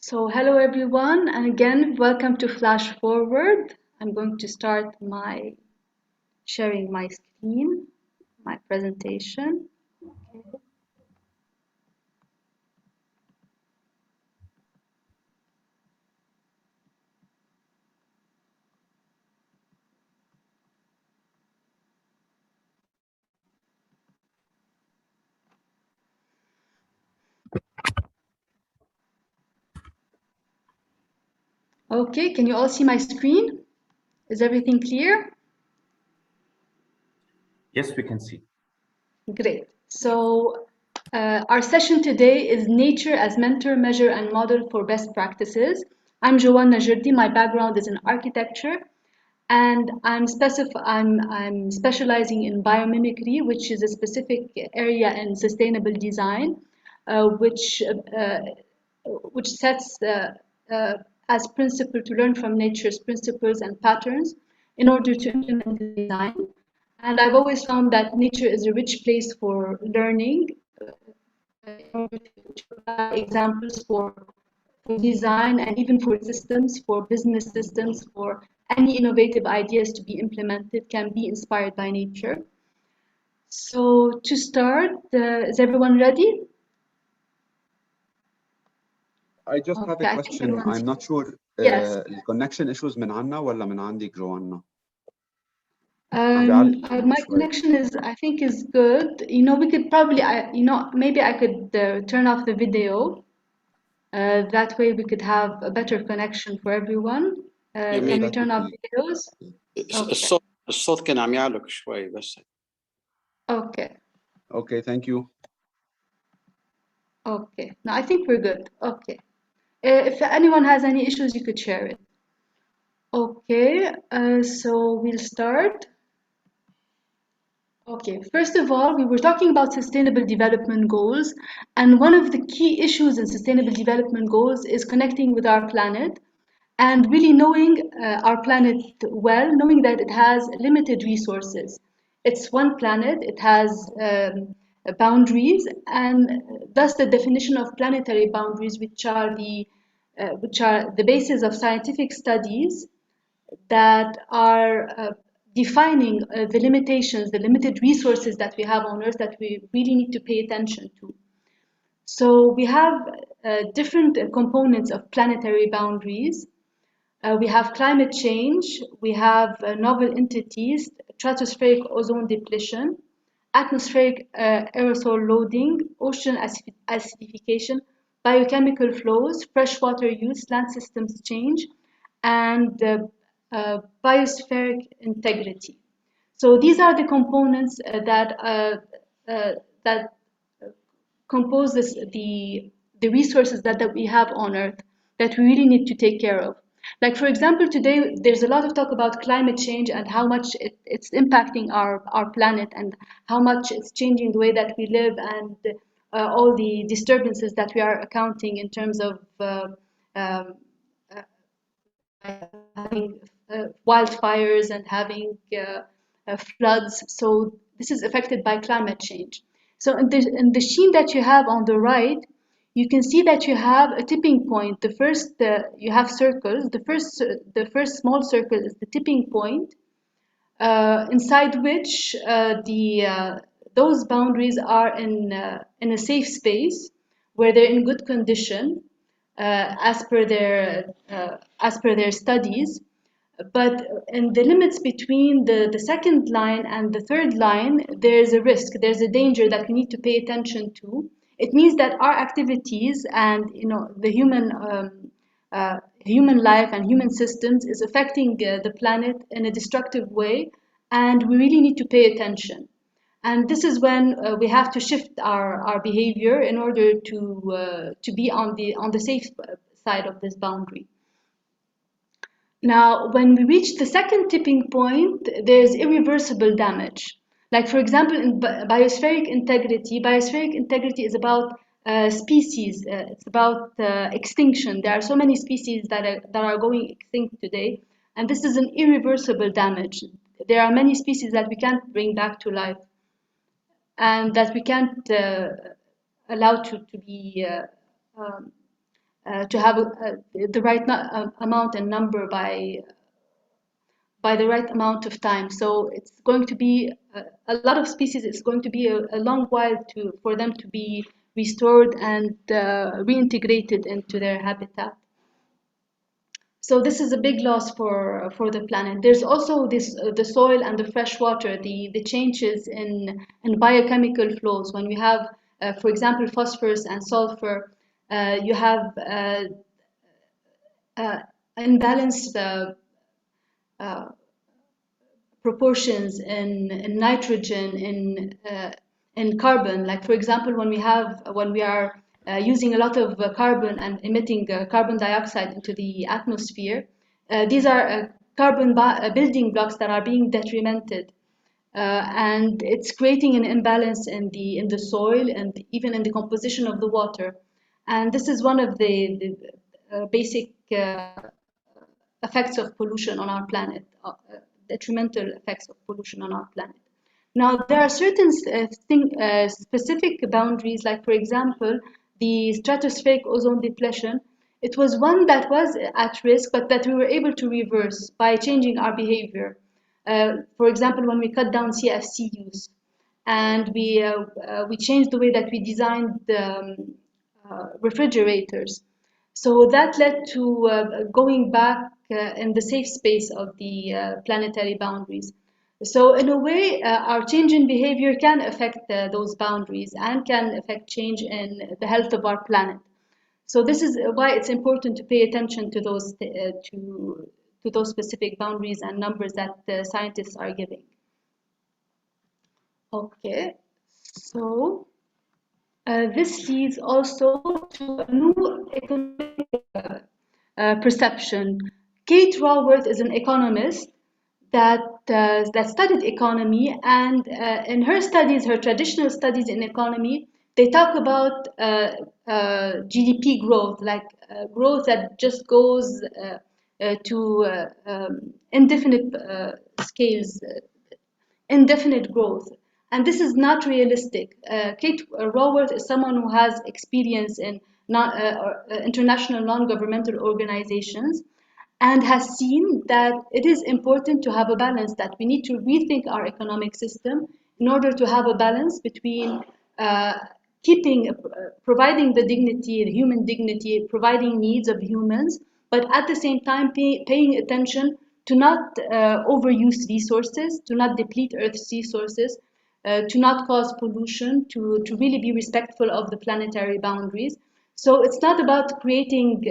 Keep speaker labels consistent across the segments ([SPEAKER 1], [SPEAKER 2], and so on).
[SPEAKER 1] So hello everyone, and again, welcome to Flash Forward. I'm going to start my sharing my screen, my presentation. Okay, can you all see my screen? Is everything clear?
[SPEAKER 2] Yes, we can see.
[SPEAKER 1] Great. So our session today is Nature as Mentor, Measure, and Model for Best Practices. I'm Joanna Najurdi. My background is in architecture, and I'm specializing in biomimicry, which is a specific area in sustainable design, which sets as principle to learn from nature's principles and patterns in order to implement the design. And I've always found that nature is a rich place for learning, in order to provide examples for design and even for systems, for business systems, for any innovative ideas to be implemented can be inspired by nature. So to start, is everyone ready?
[SPEAKER 3] I just have a
[SPEAKER 1] Okay, I think
[SPEAKER 3] question.
[SPEAKER 1] everyone's...
[SPEAKER 3] I'm not sure.
[SPEAKER 1] Yes.
[SPEAKER 3] الكونكشن issues من عنا ولا من عندك جوانا؟
[SPEAKER 1] My connection is, I think, is good. You know, we could probably, maybe I could turn off the video. That way we could have a better connection for everyone. Can we turn off videos?
[SPEAKER 4] Okay. الصوت كان عم يعلق شوي بس.
[SPEAKER 1] Okay.
[SPEAKER 3] Okay, thank you.
[SPEAKER 1] Okay. No, I think we're good. Okay. If anyone has any issues, you could share it. Okay. So we'll start. Okay, first of all, we were talking about sustainable development goals, and one of the key issues in sustainable development goals is connecting with our planet and really knowing our planet well, knowing that it has limited resources. It's one planet, it has boundaries, and thus the definition of planetary boundaries, which are the basis of scientific studies that are defining the limitations, the limited resources that we have on Earth that we really need to pay attention to. So we have different components of planetary boundaries. We have climate change, we have novel entities, stratospheric ozone depletion, atmospheric aerosol loading, ocean acidification, biochemical flows, freshwater use, land systems change, and biospheric integrity. So these are the components that compose the resources that we have on Earth that we really need to take care of. Like, for example, today there's a lot of talk about climate change and how much it's impacting our planet and how much it's changing the way that we live and all the disturbances that we are accounting in terms of um, having wildfires and having floods. So this is affected by climate change. So in the sheen that you have on the right, you can see that you have a tipping point. The first, you have circles. The first small circle is the tipping point, inside which those boundaries are in a safe space where they're in good condition, as per their studies. But in the limits between the second line and the third line, there's a risk, there's a danger that we need to pay attention to. It means that our activities and the human life and human systems is affecting the planet in a destructive way, and we really need to pay attention. And this is when we have to shift our behavior in order to be on the safe side of this boundary. Now, when we reach the second tipping point, there's irreversible damage. Like, for example, in biospheric integrity is about species. It's about extinction. There are so many species that are going extinct today, and this is an irreversible damage. There are many species that we can't bring back to life, and that we can't allow to be to have the right amount and number by the right amount of time. So it's going to be a lot of species. It's going to be a long while for them to be restored and reintegrated into their habitat. So this is a big loss for the planet. There's also this the soil and the fresh water, the changes in biochemical flows. When we have, for example, phosphorus and sulfur, you have imbalanced proportions in nitrogen, in carbon. Like for example, when we are using a lot of carbon and emitting carbon dioxide into the atmosphere, these are carbon building blocks that are being detrimented, and it's creating an imbalance in the soil and even in the composition of the water. And this is one of the basic effects of pollution on our planet, detrimental effects of pollution on our planet. Now, there are certain specific boundaries, like, for example, the stratospheric ozone depletion. It was one that was at risk, but that we were able to reverse by changing our behavior. For example, when we cut down CFC use, and we changed the way that we designed refrigerators. So that led to going back in the safe space of the planetary boundaries. So in a way, our change in behavior can affect those boundaries and can affect change in the health of our planet. So this is why it's important to pay attention to those specific boundaries and numbers that the scientists are giving. Okay, so this leads also to a new economic perception. Kate Raworth is an economist that studied economy, and in her studies, her traditional studies in economy, they talk about GDP growth, like growth that just goes to indefinite scales, indefinite growth. And this is not realistic. Kate Raworth is someone who has experience in international non-governmental organizations and has seen that it is important to have a balance, that we need to rethink our economic system in order to have a balance between providing the dignity, the human dignity, providing needs of humans, but at the same time paying attention to not overuse resources, to not deplete Earth's resources, to not cause pollution, to really be respectful of the planetary boundaries. So it's not about creating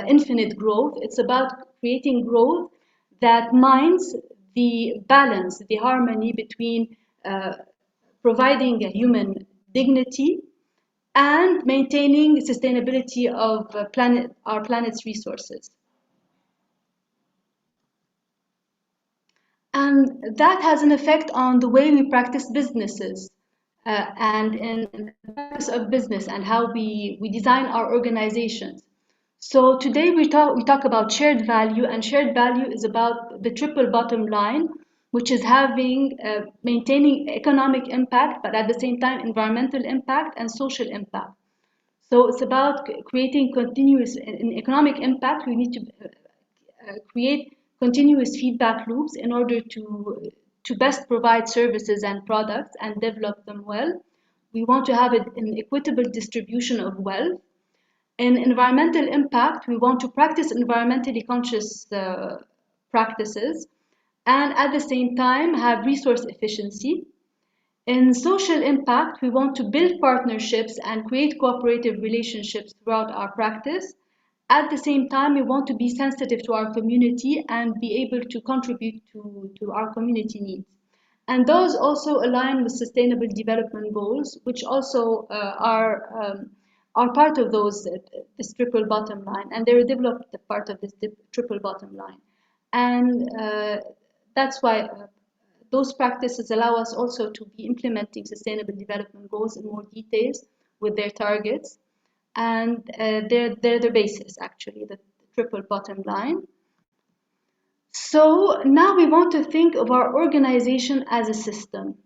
[SPEAKER 1] infinite growth, it's about creating growth that minds the balance, the harmony between providing a human dignity and maintaining sustainability of our planet's resources. And that has an effect on the way we practice businesses and in the practice of business and how we design our organizations. So today we talk about shared value, and shared value is about the triple bottom line, which is having maintaining economic impact, but at the same time environmental impact and social impact. So it's about creating continuous in economic impact. We need to create continuous feedback loops in order to best provide services and products and develop them well. We want to have an equitable distribution of wealth. In environmental impact, we want to practice environmentally conscious practices and at the same time have resource efficiency. In social impact, we want to build partnerships and create cooperative relationships throughout our practice. At the same time, we want to be sensitive to our community and be able to contribute to our community needs. And those also align with Sustainable Development Goals, which also are part of this triple bottom line, and they're a developed part of this triple bottom line. And that's why those practices allow us also to be implementing Sustainable Development Goals in more details with their targets. And they're the basis, actually, the triple bottom line. So now we want to think of our organization as a system.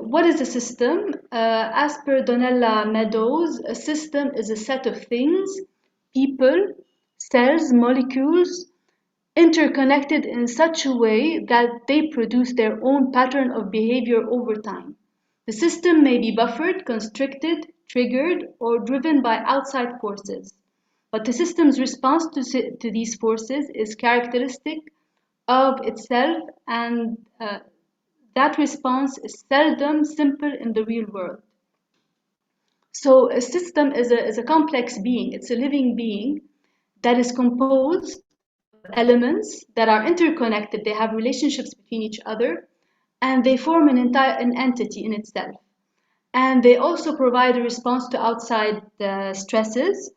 [SPEAKER 1] what is a system? As per Donella Meadows, a system is a set of things, people, cells, molecules, interconnected in such a way that they produce their own pattern of behavior over time. The system may be buffered, constricted, triggered, or driven by outside forces. But the system's response to these forces is characteristic of itself, and that response is seldom simple in the real world. So a system is a complex being. It's a living being that is composed of elements that are interconnected. They have relationships between each other, and they form an entity in itself. And they also provide a response to outside stresses.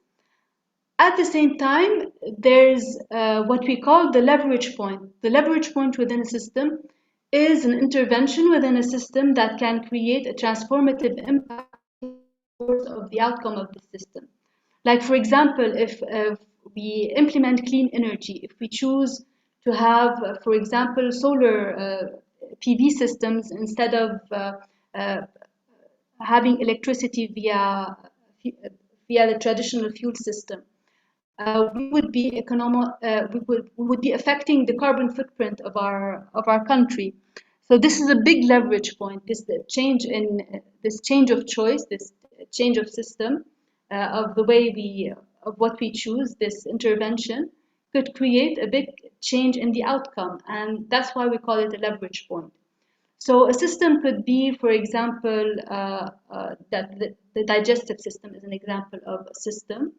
[SPEAKER 1] At the same time, there's what we call the leverage point. The leverage point within a system is an intervention within a system that can create a transformative impact of the outcome of the system. Like, for example, if we implement clean energy, if we choose to have, for example, solar PV systems instead of having electricity via the traditional fuel system, we would be we would be affecting the carbon footprint of our country. So this is a big leverage point. This change of choice, this change of system, of the way of what we choose, this intervention could create a big change in the outcome, and that's why we call it a leverage point. So a system could be, for example, that the digestive system is an example of a system,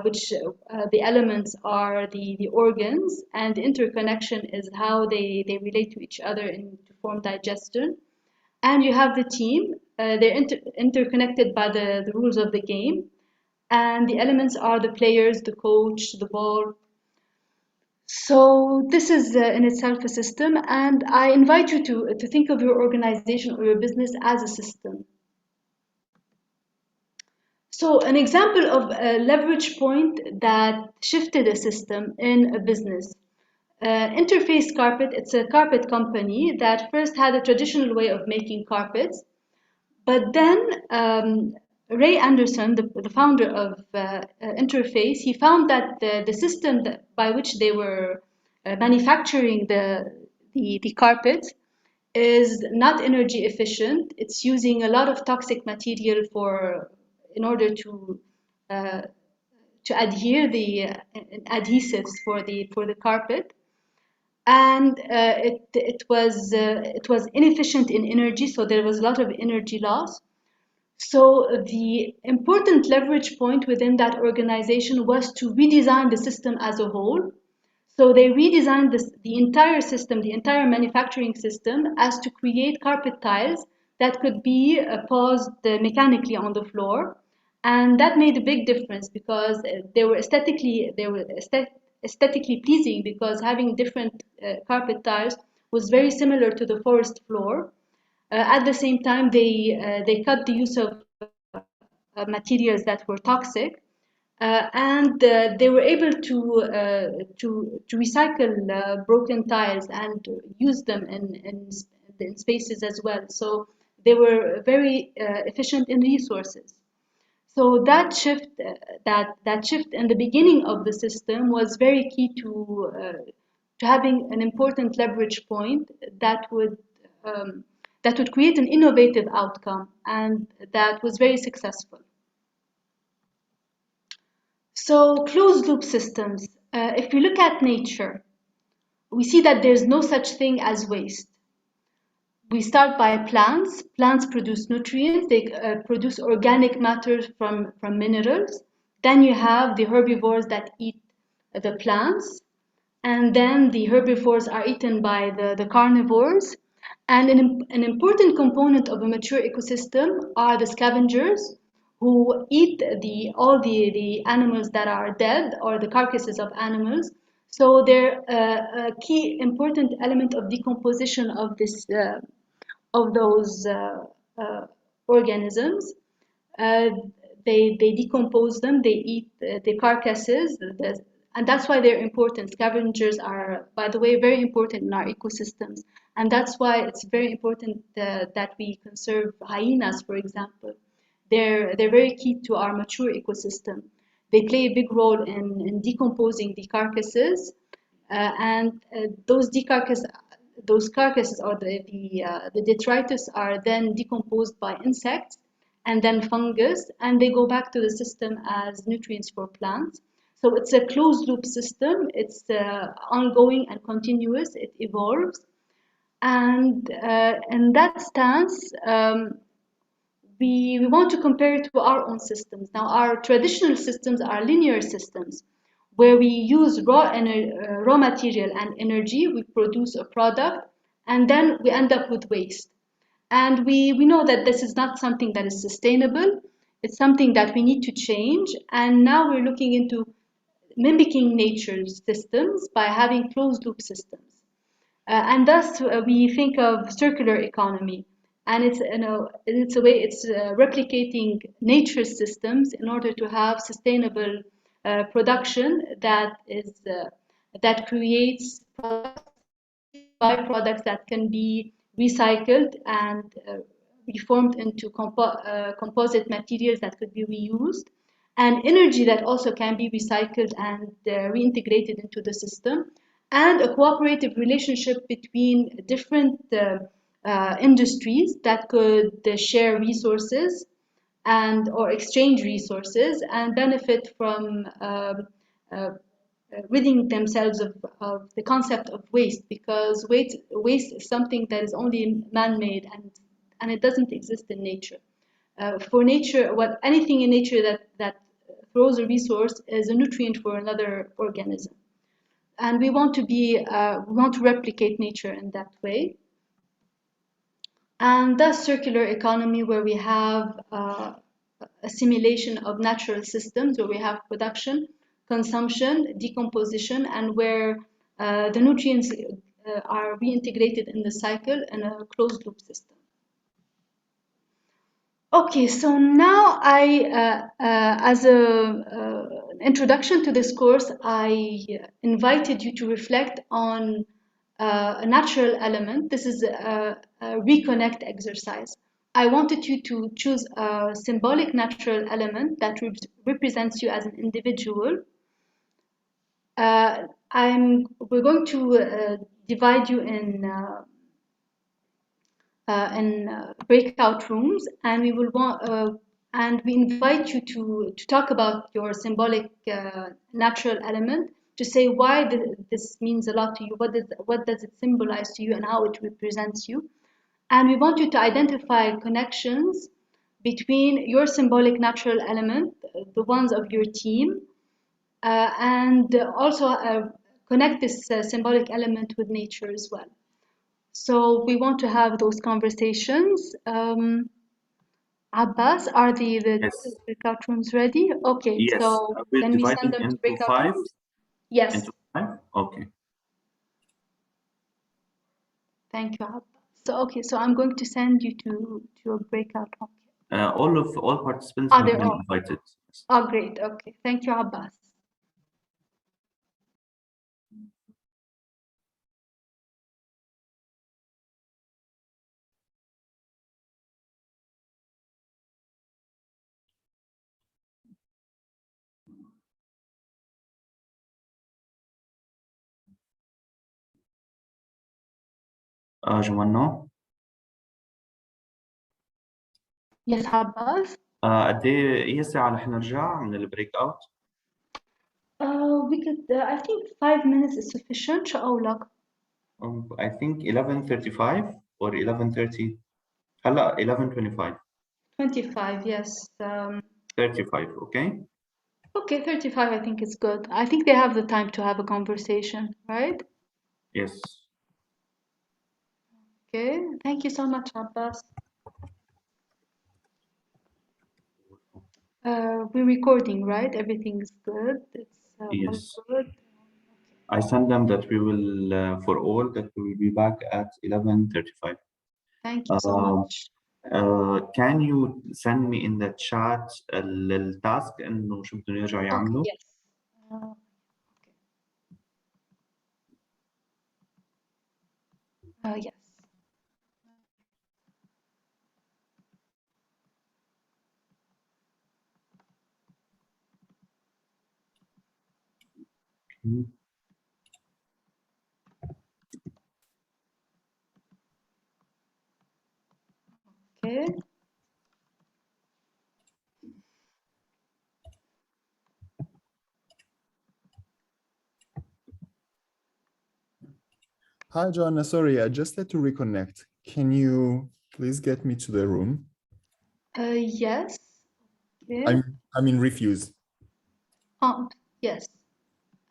[SPEAKER 1] which the elements are the organs, and the interconnection is how they relate to each other to form digestion. And you have the team, they're interconnected by the rules of the game, and the elements are the players, the coach, the ball. So this is in itself a system, and I invite you to think of your organization or your business as a system. So an example of a leverage point that shifted a system in a business. Interface Carpet, it's a carpet company that first had a traditional way of making carpets, but then Ray Anderson, the founder of Interface, he found that the system by which they were manufacturing the carpet is not energy efficient. It's using a lot of toxic material in order to adhere the adhesives for the carpet, and it was inefficient in energy, so there was a lot of energy loss. So the important leverage point within that organization was to redesign the system as a whole. So they redesigned the entire system, the entire manufacturing system, as to create carpet tiles that could be posed mechanically on the floor. And that made a big difference because they were aesthetically pleasing, because having different carpet tiles was very similar to the forest floor. At the same time, they cut the use of materials that were toxic, and they were able to recycle broken tiles and use them in spaces as well. So they were very efficient in resources. So that shift in the beginning of the system was very key to having an important leverage point that would create an innovative outcome, and that was very successful. So closed loop systems, if we look at nature, we see that there's no such thing as waste. We start by plants. Plants produce nutrients. They produce organic matter from minerals. Then you have the herbivores that eat the plants. And then the herbivores are eaten by the carnivores. And an important component of a mature ecosystem are the scavengers, who eat all the animals that are dead, or the carcasses of animals. So they're a key important element of decomposition of those organisms. They decompose them. They eat the carcasses, And that's why they're important. Scavengers are, by the way, very important in our ecosystems. And that's why it's very important that we conserve hyenas, for example. They're very key to our mature ecosystem. They play a big role in decomposing the carcasses, and those carcasses or the detritus are then decomposed by insects and then fungus, and they go back to the system as nutrients for plants. So it's a closed loop system. It's ongoing and continuous. It evolves. And in that stance, we want to compare it to our own systems. Now, our traditional systems are linear systems where we use raw material and energy, we produce a product, and then we end up with waste. And we know that this is not something that is sustainable. It's something that we need to change. And now we're looking into mimicking nature's systems by having closed loop systems. And thus we think of circular economy. And it's a way it's replicating nature's systems in order to have sustainable production that creates byproducts that can be recycled and reformed into composite materials that could be reused, and energy that also can be recycled and reintegrated into the system, and a cooperative relationship between different industries that could share resources and or exchange resources and benefit from uh, ridding themselves of the concept of waste, because waste is something that is only man-made and it doesn't exist in nature. For nature, anything in nature that throws a resource is a nutrient for another organism, and we want to replicate nature in that way. And thus circular economy, where we have assimilation of natural systems, where we have production, consumption, decomposition, and where the nutrients are reintegrated in the cycle in a closed loop system. Okay, so now as an introduction to this course, I invited you to reflect on a natural element. This is a reconnect exercise. I wanted you to choose a symbolic natural element that represents you as an individual. We're going to divide you in breakout rooms, and we invite you to talk about your symbolic natural element, to say why this means a lot to you, what does it symbolize to you, and how it represents you. And we want you to identify connections between your symbolic natural element, the ones of your team, and also connect this symbolic element with nature as well. So we want to have those conversations. Abbas, are the
[SPEAKER 2] Yes.
[SPEAKER 1] breakout rooms ready? Okay,
[SPEAKER 2] Yes.
[SPEAKER 1] so
[SPEAKER 2] We're
[SPEAKER 1] then we send
[SPEAKER 2] dividing
[SPEAKER 1] them to
[SPEAKER 2] into
[SPEAKER 1] breakout
[SPEAKER 2] 5.
[SPEAKER 1] rooms? Yes.
[SPEAKER 2] Into 5? Okay.
[SPEAKER 1] Thank you, Abbas. So I'm going to send you to a breakout room.
[SPEAKER 2] All participants have
[SPEAKER 1] They're
[SPEAKER 2] been
[SPEAKER 1] all
[SPEAKER 2] invited.
[SPEAKER 1] Oh, great. Okay. Thank you, Abbas.
[SPEAKER 2] جوانا
[SPEAKER 1] Yes, Abbas.
[SPEAKER 2] قد ايه هي الساعة رح نرجع من البريك اوت؟
[SPEAKER 1] We could, I think 5 minutes is sufficient. شاء
[SPEAKER 2] I think 11:35 or 11:30. هلا 11:25.
[SPEAKER 1] 25, yes.
[SPEAKER 2] 35, okay?
[SPEAKER 1] Okay, 35 I think is good. I think they have the time to have a conversation, right?
[SPEAKER 2] Yes.
[SPEAKER 1] Okay, thank you so much, Abbas. We're recording, right? Everything's good. It's
[SPEAKER 2] Yes.
[SPEAKER 1] all good.
[SPEAKER 2] I send them that we will, for all, that we will be back at 11:35.
[SPEAKER 1] Thank you so much.
[SPEAKER 2] Can you send me in the chat التاسك إنه شو بدهم يرجعوا يعملوا؟
[SPEAKER 1] Okay, yes. Yes. Okay.
[SPEAKER 5] Hi, Joanna. Sorry, I just had to reconnect. Can you please get me to the room?
[SPEAKER 1] Yes. Okay.
[SPEAKER 5] I'm in refuse.
[SPEAKER 1] Yes.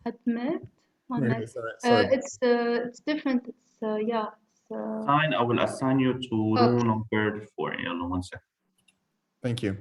[SPEAKER 1] Admit. One
[SPEAKER 5] Okay,
[SPEAKER 1] minute.
[SPEAKER 5] sorry.
[SPEAKER 1] It's different. It's yeah. It's
[SPEAKER 2] Fine, I will assign you to room number 4. يلا, 1 second.
[SPEAKER 5] Thank you.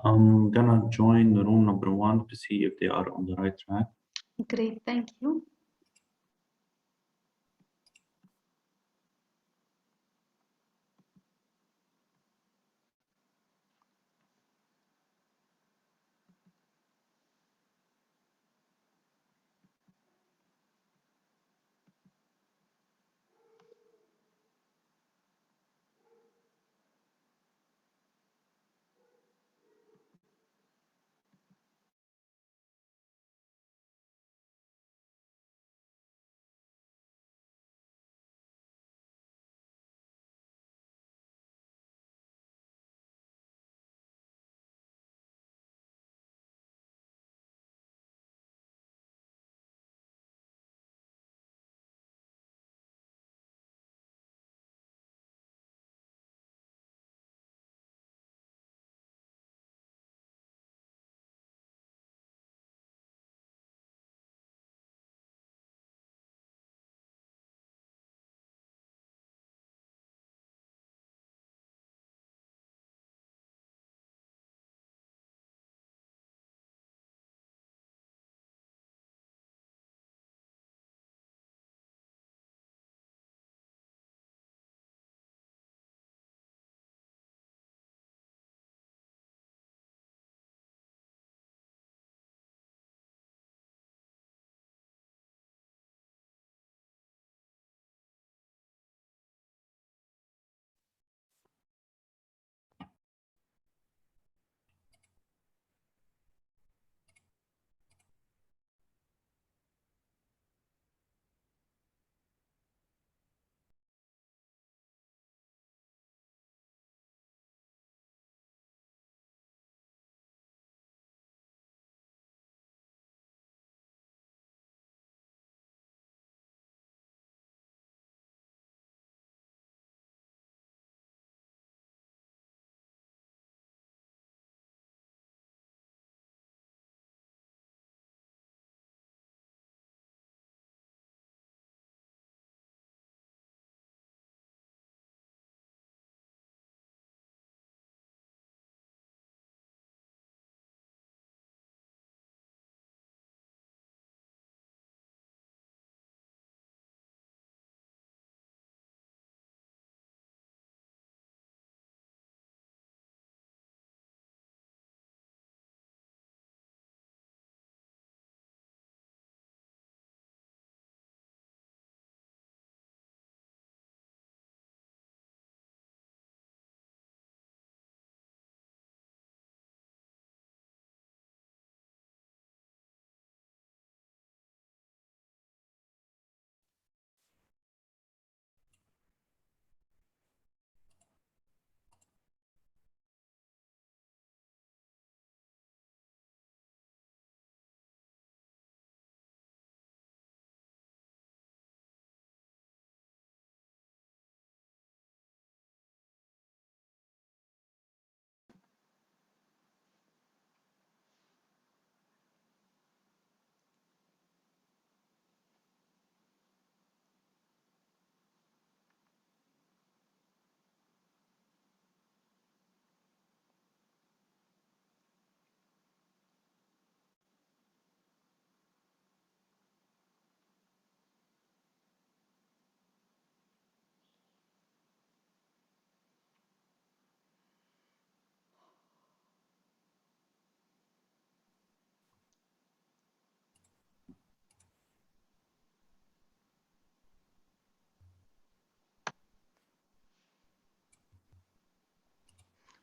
[SPEAKER 2] I'm gonna join the room number 1 to see if they are on the right track.
[SPEAKER 1] great. Thank you.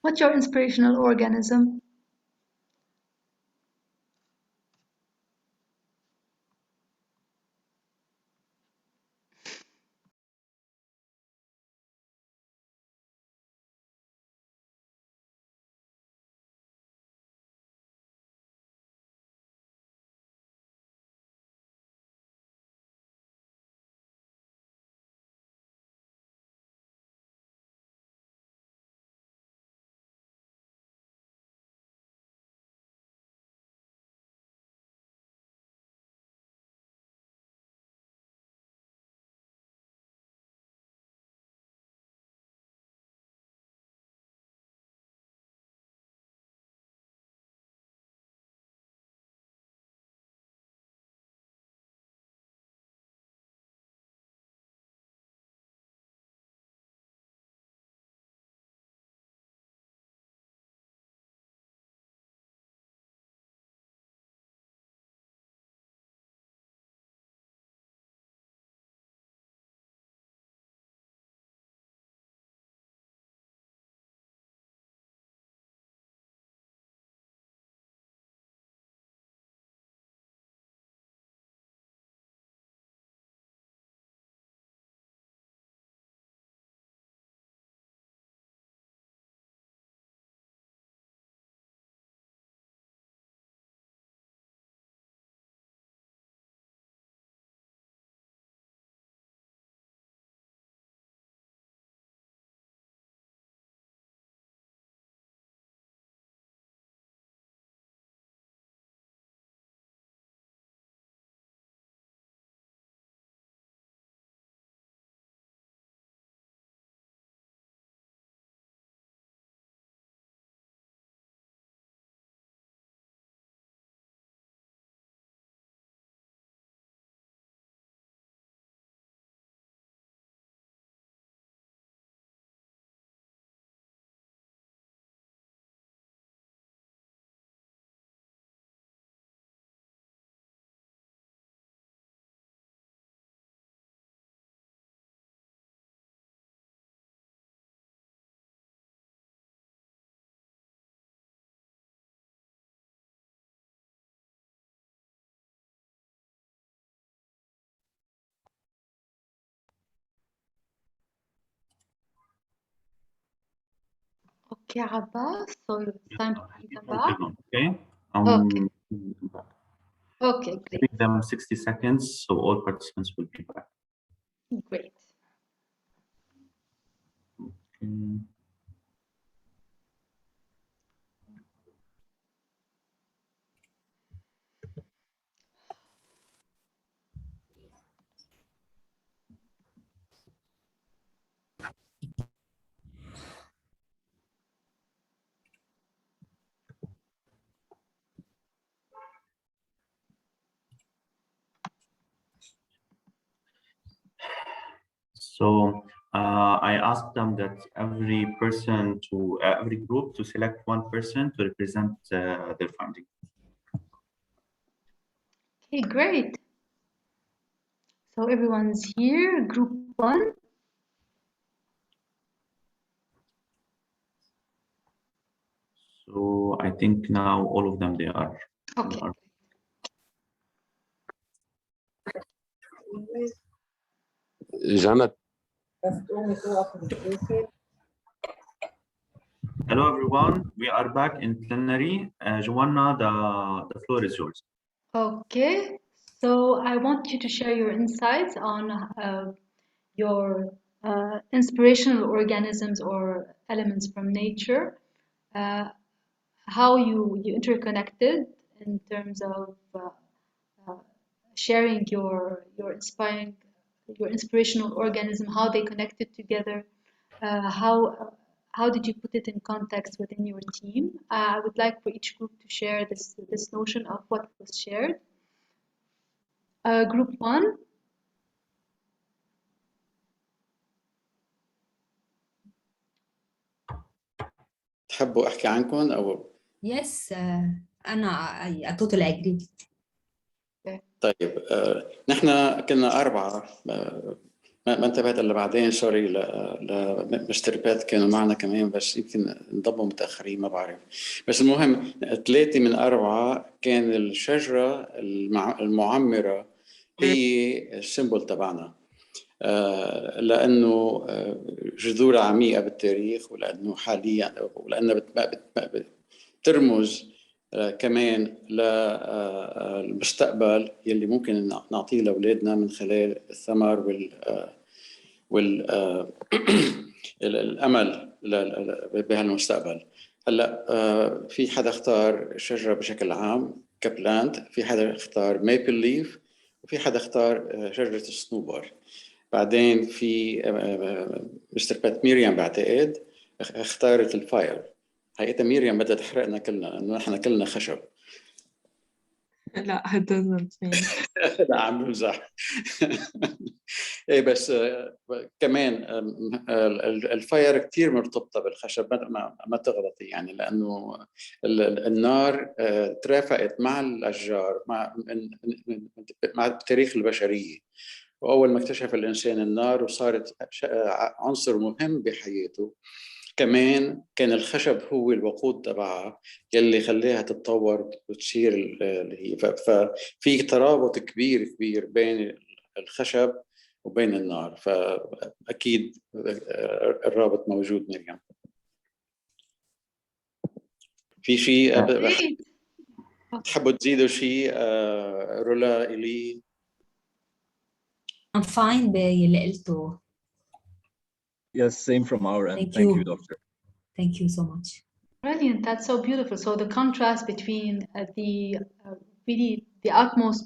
[SPEAKER 1] What's your inspirational organism? Okay, Abbas, so it's time for you to come back.
[SPEAKER 2] Okay.
[SPEAKER 1] Okay.
[SPEAKER 2] Back.
[SPEAKER 1] Okay, great.
[SPEAKER 2] Giving them 60 seconds, so all participants will be back.
[SPEAKER 1] Great.
[SPEAKER 2] Okay. So I asked them that every group to select one person to represent their funding.
[SPEAKER 1] Okay, great. So everyone's here, group 1.
[SPEAKER 2] So I think now all of them, they are.
[SPEAKER 1] Okay.
[SPEAKER 4] Janet,
[SPEAKER 2] Hello, everyone. We are back in plenary. Joanna, the floor is yours.
[SPEAKER 1] Okay, so I want you to share your insights on your inspirational organisms or elements from nature, how you interconnected in terms of sharing your inspirational organism, how they connected together, how did you put it in context within your team? I would like for each group to share this notion of what was shared. Group 1.
[SPEAKER 4] تحبوا أحكي عنكم أو؟
[SPEAKER 6] Yes, I totally agree.
[SPEAKER 4] طيب نحن كنا 4 ما انتبهت الا بعدين، سوري لمستر بات كانوا معنا كمان، بس يمكن انضموا متاخرين ما بعرف. بس المهم 3 من 4 كان الشجره المعمره هي السيمبل تبعنا، لانه جذورها عميقه بالتاريخ، ولانه حاليا ولانها بترمز كمان للمستقبل يلي ممكن نعطيه لاولادنا من خلال الثمر والامل بهالمستقبل. هلا في حدا اختار الشجره بشكل عام كبلانت، في حدا اختار ميبل ليف، وفي حدا اختار شجره الصنوبر. بعدين في مستر بات ميريام بعتقد اختارت الفاير. حقيقة ميريام بدها تحرقنا كلنا لأنه نحن كلنا خشب.
[SPEAKER 7] لا it doesn't mean.
[SPEAKER 4] لا عم بمزح. ايه بس كمان الفاير كتير مرتبطة بالخشب، ما تغلطي يعني، لأنه النار ترافقت مع الأشجار مع تاريخ البشرية، وأول ما اكتشف الإنسان النار وصارت عنصر مهم بحياته، كمان كان الخشب هو الوقود تبعها يلي خليها تتطور وتصير اللي هي. ففي ترابط كبير كبير بين الخشب وبين النار، فأكيد الرابط موجود. مريم في شيء تحبوا تزيدوا شيء؟ رولا، إلي؟
[SPEAKER 6] I'm fine باللي قلته.
[SPEAKER 8] Yes, same from our end. Thank you, doctor.
[SPEAKER 6] Thank you so much.
[SPEAKER 1] Brilliant. That's so beautiful. So the contrast between really the utmost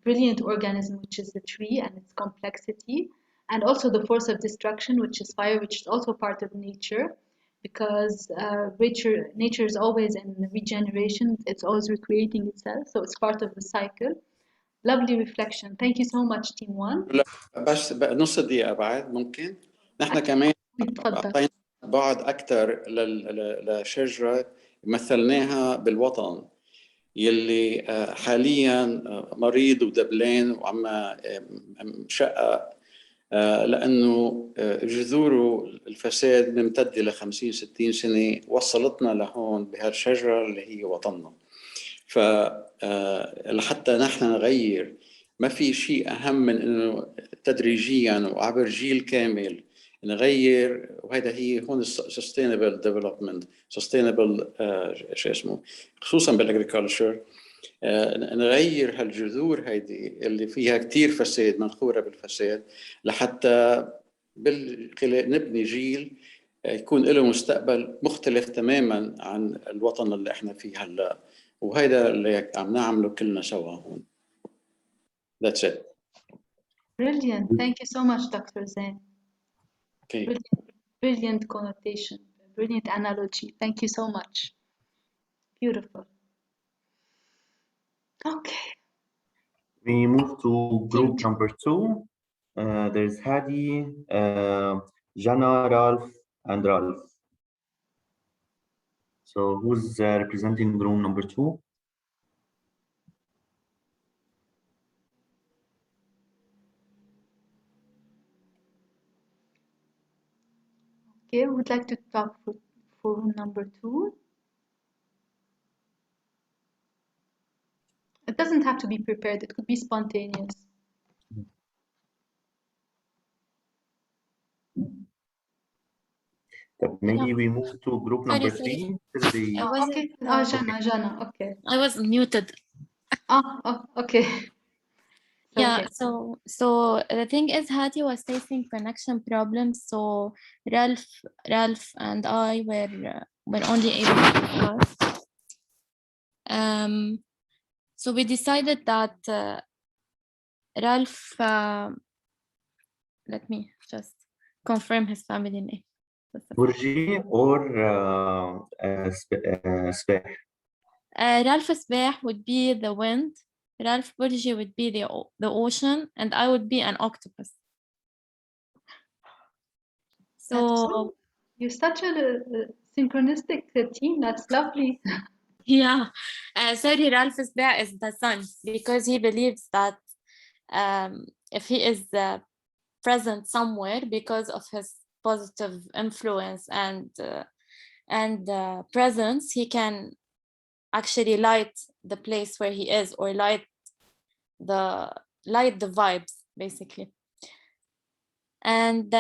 [SPEAKER 1] brilliant organism, which is the tree and its complexity, and also the force of destruction, which is fire, which is also part of nature, because nature is always in regeneration. It's always recreating itself. So it's part of the cycle. Lovely reflection. Thank you so much, Team One.
[SPEAKER 4] بس نص دقيقة بعد ممكن. نحن كمان أعطينا بعض أكثر لشجرة مثلناها بالوطن يلي حاليا مريض ودبلان وعم مشقق، لأنه جذوره الفساد ممتد إلى 50-60 سنة وصلتنا لهون بهالشجرة اللي هي وطننا. فلحتى نحن نغير، ما في شيء أهم من إنه تدريجيا وعبر جيل كامل نغير. وهذا هي هون sustainable development، sustainable شو اسمه، خصوصا بالagriculture، نغير هالجذور هيدي اللي فيها كتير فساد، منخورة بالفساد، لحتى نبني جيل يكون له مستقبل مختلف تماما عن الوطن اللي احنا فيه هلا. وهذا اللي عم نعمله كلنا سوا هون. That's it.
[SPEAKER 1] Brilliant. Thank you so much, Dr. Zain.
[SPEAKER 4] Okay.
[SPEAKER 1] Brilliant connotation, brilliant analogy. Thank you so much. Beautiful. Okay.
[SPEAKER 2] We move to group number 2. There's Hadi, Jana, Ralph, and Ralph. So who's representing group number 2?
[SPEAKER 1] Okay, who would like to talk for number 2? It doesn't have to be prepared, it could be spontaneous.
[SPEAKER 2] Maybe we move to group number 3.
[SPEAKER 1] Okay. Jana, okay.
[SPEAKER 7] I was muted.
[SPEAKER 1] Okay.
[SPEAKER 7] Yeah,
[SPEAKER 1] okay.
[SPEAKER 7] so the thing is Hadi was facing connection problems, so Ralph and I were only able to discuss. So we decided that Ralph, let me just confirm his family name.
[SPEAKER 2] Burji or Speh?
[SPEAKER 7] Ralph Speh would be the wind, Ralph Burji would be the ocean, and I would be an octopus. So
[SPEAKER 1] you're such a synchronistic team. That's lovely.
[SPEAKER 7] Yeah, sorry, Ralph Speh is the sun because he believes that if he is present somewhere because of his positive influence and presence. He can actually light the place where he is, or light the vibes, basically. And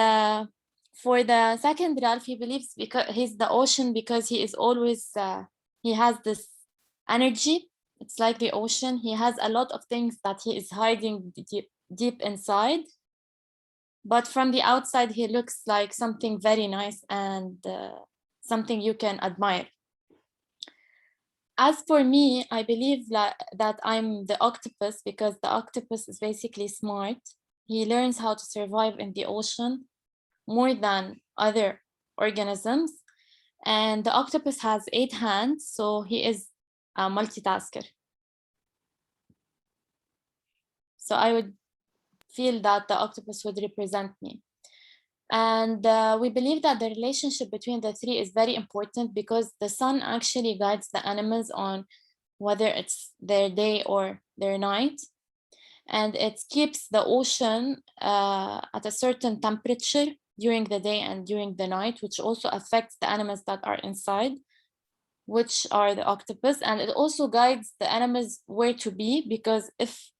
[SPEAKER 7] for the second Ralph, he believes because he's the ocean, because he is always he has this energy. It's like the ocean. He has a lot of things that he is hiding deep inside, but from the outside he looks like something very nice and something you can admire. As for me, I believe that I'm the octopus, because the octopus is basically smart. He learns how to survive in the ocean more than other organisms. And the octopus has 8 hands, so he is a multitasker. So I would feel that the octopus would represent me. And we believe that the relationship between the three is very important, because the sun actually guides the animals on whether it's their day or their night. And it keeps the ocean at a certain temperature during the day and during the night, which also affects the animals that are inside, which are the octopus. And it also guides the animals where to be, because if,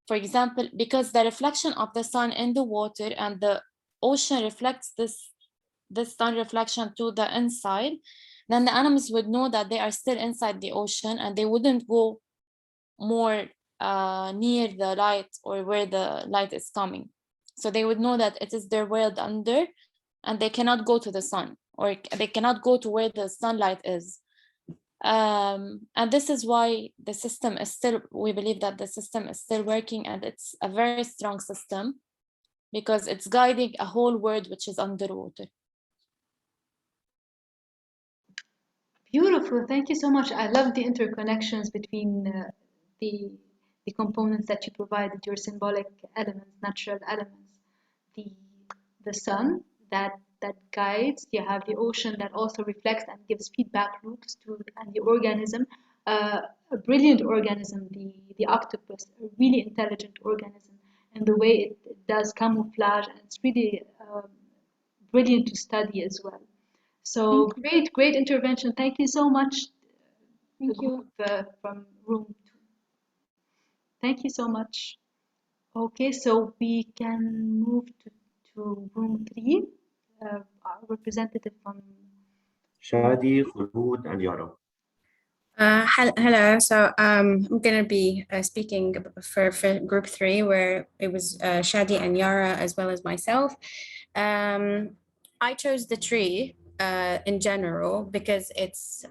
[SPEAKER 7] for example, because the reflection of the sun in the water and the ocean reflects this sun reflection to the inside, then the animals would know that they are still inside the ocean, and they wouldn't go more near the light or where the light is coming. So they would know that it is their world under, and they cannot go to the sun, or they cannot go to where the sunlight is. And this is why the system is still, we believe that the system is still working, and it's a very strong system, because it's guiding a whole world which is underwater.
[SPEAKER 1] Beautiful, thank you so much. I love the interconnections between the components that you provided, your symbolic elements, natural elements, the sun that guides. You have the ocean that also reflects and gives feedback loops to, and the organism, a brilliant organism, the octopus, a really intelligent organism, and the way it does camouflage, and it's really brilliant to study as well. So great intervention. Thank you so much.
[SPEAKER 7] Thank you.
[SPEAKER 1] From room 2. Thank you so much. Okay, so we can move to room 3. Our representative from
[SPEAKER 2] Shadi, Khulud, and Yara.
[SPEAKER 9] Hello. So I'm going to be speaking for group 3, where it was Shadi and Yara as well as myself. I chose the tree in general because it's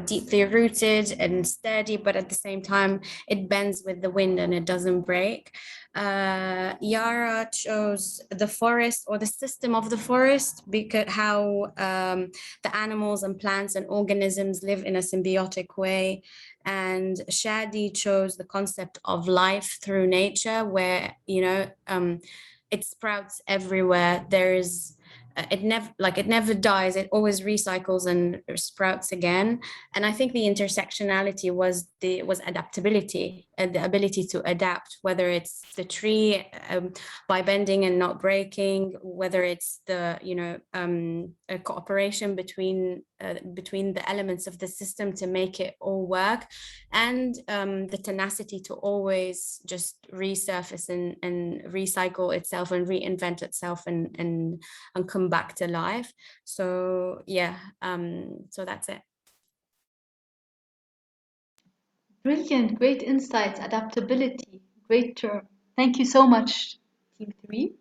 [SPEAKER 9] deeply rooted and steady, but at the same time it bends with the wind and it doesn't break. Yara chose the forest, or the system of the forest, because how the animals and plants and organisms live in a symbiotic way. And Shadi chose the concept of life through nature, where, you know, it sprouts everywhere. There's it never dies. It always recycles and sprouts again. And I think the intersectionality was adaptability, and the ability to adapt, whether it's the tree by bending and not breaking, whether it's the, you know, a cooperation between the elements of the system to make it all work, and the tenacity to always just resurface and recycle itself and reinvent itself and come back to life. So yeah, so that's it.
[SPEAKER 1] brilliant, great insights, adaptability, great term. Thank you so much, Team 3.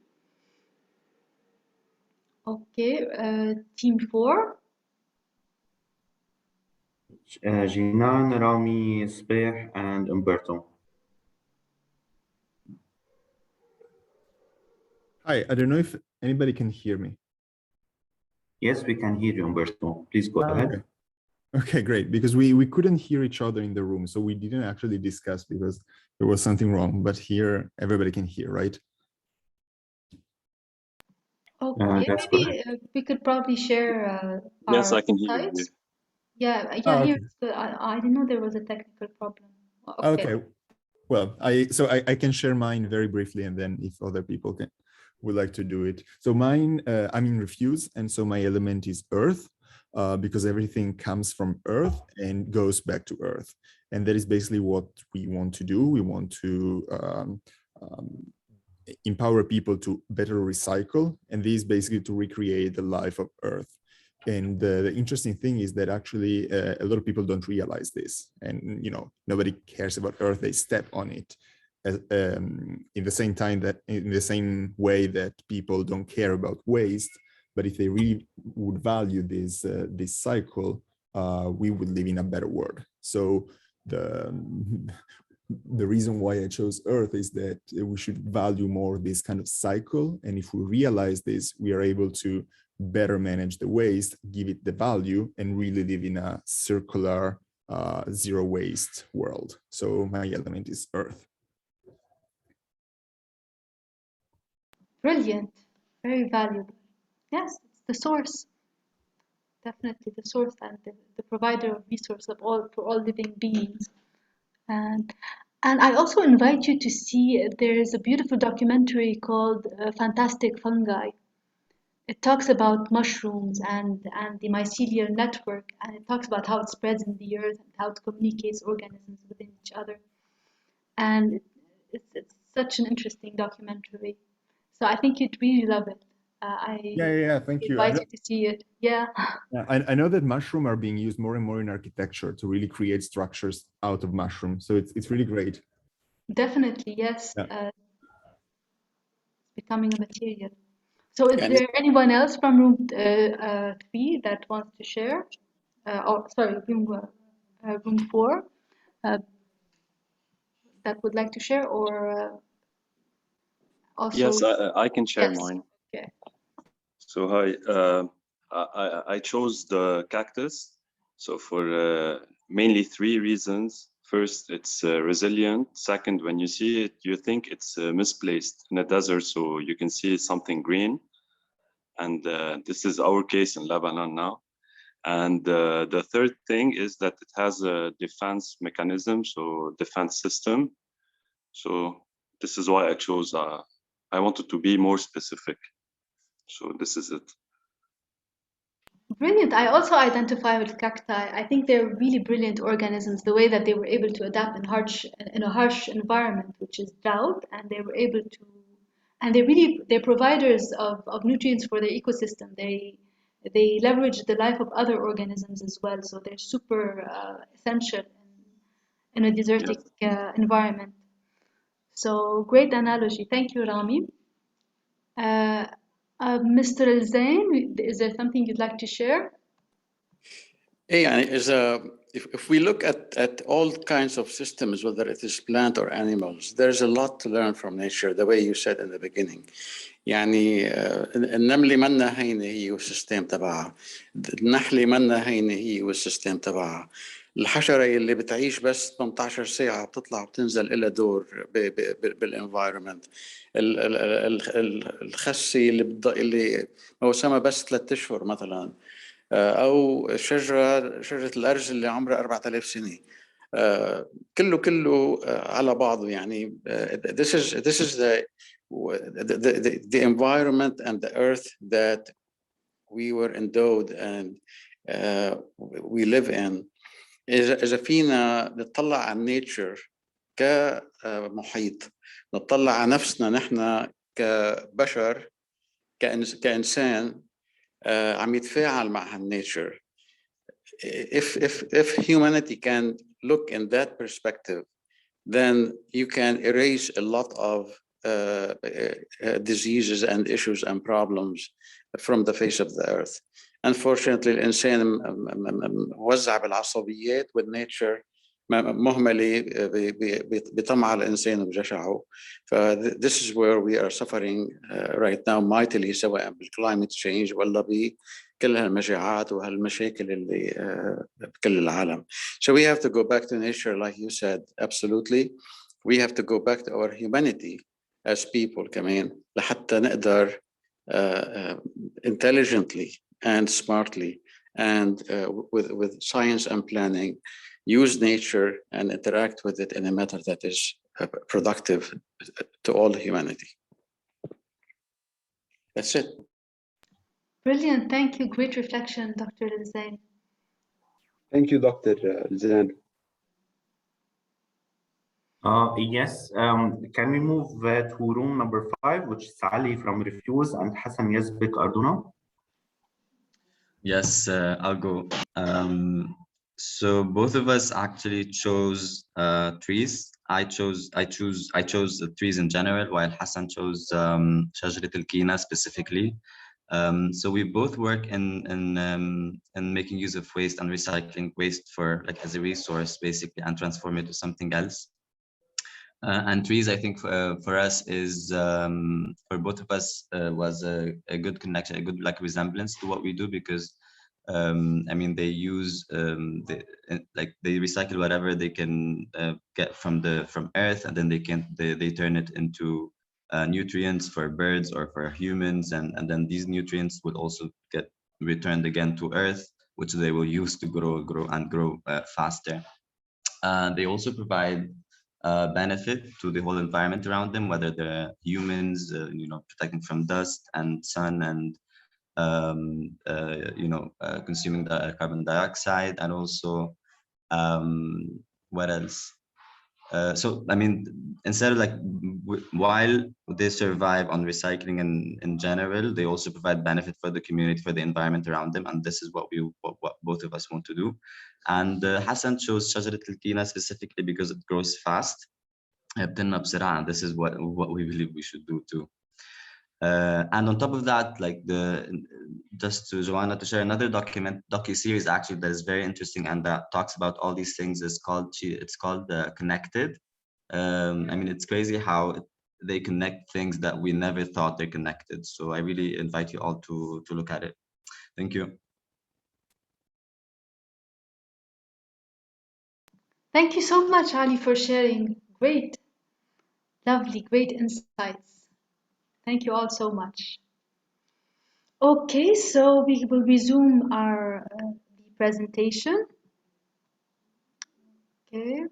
[SPEAKER 1] Okay, Team 4.
[SPEAKER 2] Jinan, Rami, Sbeh, and Umberto.
[SPEAKER 5] Hi, I don't know if anybody can hear me.
[SPEAKER 2] Yes, we can hear you, Umberto. Please go ahead.
[SPEAKER 5] Okay, great. Because we couldn't hear each other in the room, so we didn't actually discuss because there was something wrong. But here, everybody can hear, right?
[SPEAKER 1] Okay, maybe we could probably share
[SPEAKER 8] Yes,
[SPEAKER 1] our
[SPEAKER 8] I can hear you.
[SPEAKER 1] sites. Yeah,
[SPEAKER 5] Oh,
[SPEAKER 1] here
[SPEAKER 5] okay.
[SPEAKER 1] it's good. I didn't know there was a technical problem.
[SPEAKER 5] Okay. Well, I can share mine very briefly, and then if other people can. would like to do it. So mine, I'm in refuse, and so my element is earth, because everything comes from earth and goes back to earth. And that is basically what we want to do. We want to empower people to better recycle, and this is basically to recreate the life of earth. And the interesting thing is that actually a lot of people don't realize this, and nobody cares about earth. They step on it in the same time that in the same way that people don't care about waste. But if they really would value this this cycle, we would live in a better world. So the reason why I chose earth is that we should value more this kind of cycle. And if we realize this, we are able to better manage the waste, give it the value, and really live in a circular, zero waste world. So my element is earth.
[SPEAKER 1] Brilliant, very valuable. Yes, it's the source, definitely the source and the provider of resource of all for all living beings. And I also invite you to see, there is a beautiful documentary called Fantastic Fungi. It talks about mushrooms and the mycelial network, and it talks about how it spreads in the earth and how it communicates organisms within each other. And it's such an interesting documentary. So I think you'd really love it.
[SPEAKER 5] Yeah, thank you.
[SPEAKER 1] Invite you to see it. Yeah.
[SPEAKER 5] I know that mushrooms are being used more and more in architecture to really create structures out of mushrooms. So it's really great.
[SPEAKER 1] Definitely, yes. Yeah. Becoming a material. So is there anyone else from room 3 that wants to share? Room 4 that would like to share, or also?
[SPEAKER 10] Yes, I can share
[SPEAKER 1] yes.
[SPEAKER 10] mine.
[SPEAKER 1] Okay.
[SPEAKER 10] So hi, I chose the cactus. So for mainly 3 reasons. First, it's resilient. Second, when you see it, you think it's misplaced in a desert, so you can see something green. And this is our case in Lebanon now. And the third thing is that it has a defense mechanism, so defense system. So this is why I chose, I wanted to be more specific. So this is it.
[SPEAKER 1] Brilliant. I also identify with cacti. I think they're really brilliant organisms, the way that they were able to adapt in a harsh environment, which is drought, and they were able to, and they're providers of nutrients for their ecosystem. They leverage the life of other organisms as well, so they're super essential in a desertic environment. So great analogy. Thank you, Rami. Mr. Al-Zain, is there something you'd like to share?
[SPEAKER 4] Yeah, if we look at all kinds of systems, whether it is plant or animals, there's a lot to learn from nature, the way you said in the beginning. يعني النملة منا هينة هي والسيستم تبعها، النحلة منا هينة هي والسيستم تبعها، الحشرة اللي بتعيش بس 18 ساعة بتطلع وبتنزل إلها دور بالانفايرمنت، الخسي اللي موسمها بس 3 أشهر مثلا، أو شجرة الأرز اللي عمرها 4000 سنة. كله على بعضه يعني. This is the environment and the earth that we were endowed and we live in. إذا فينا نطلع على nature كمحيط، نطلع على نفسنا نحن كبشر كإنسان عم يتفاعل مع nature. If humanity can look in that perspective, then you can erase a lot of diseases and issues and problems from the face of the earth. Unfortunately, الإنسان موزع بالعصبيات with nature مهملة بطمع الإنسان وبجشعه. This is where we are suffering right now mightily, سواء بالclimate change ولا بكل هالمجاعات وهالمشاكل اللي بكل العالم. So we have to go back to nature, like you said, absolutely. We have to go back to our humanity as people كمان لحتى نقدر intelligently and smartly and with science and planning use nature and interact with it in a manner that is productive to all humanity. That's it.
[SPEAKER 1] Brilliant. Thank you. Great reflection, Dr. Zain.
[SPEAKER 3] Thank you, Dr. Zain.
[SPEAKER 2] Yes, can we move to room number 5, which is Ali from Refuse and Hassan Yazbek Arduna?
[SPEAKER 11] Yes, I'll go. So both of us actually chose trees. I chose the trees in general, while Hassan chose شجرة الكينة specifically. So we both work in making use of waste and recycling waste for as a resource basically, and transform it to something else. And trees, I think for us is for both of us was a good connection, a good resemblance to what we do, because I mean they use they recycle whatever they can get from earth, and then they turn it into nutrients for birds or for humans, and then these nutrients will also get returned again to earth, which they will use to grow faster. They also provide benefit to the whole environment around them, whether they're humans, protecting from dust and sun, and consuming the carbon dioxide, and also what else? So I mean, instead of while they survive on recycling in general, they also provide benefit for the community, for the environment around them, and this is what both of us want to do. And Hassan chose شجرة الكينة specifically because it grows fast. And this is what we believe we should do too. And on top of that, just to Joanna to share another docu-series actually that is very interesting and that talks about all these things. It's called Connected. I mean, it's crazy how they connect things that we never thought they're connected. So I really invite you all to look at it. Thank you.
[SPEAKER 1] Thank you so much, Ali, for sharing. Great, lovely, great insights. Thank you all so much. Okay, so we will resume our the presentation. Okay.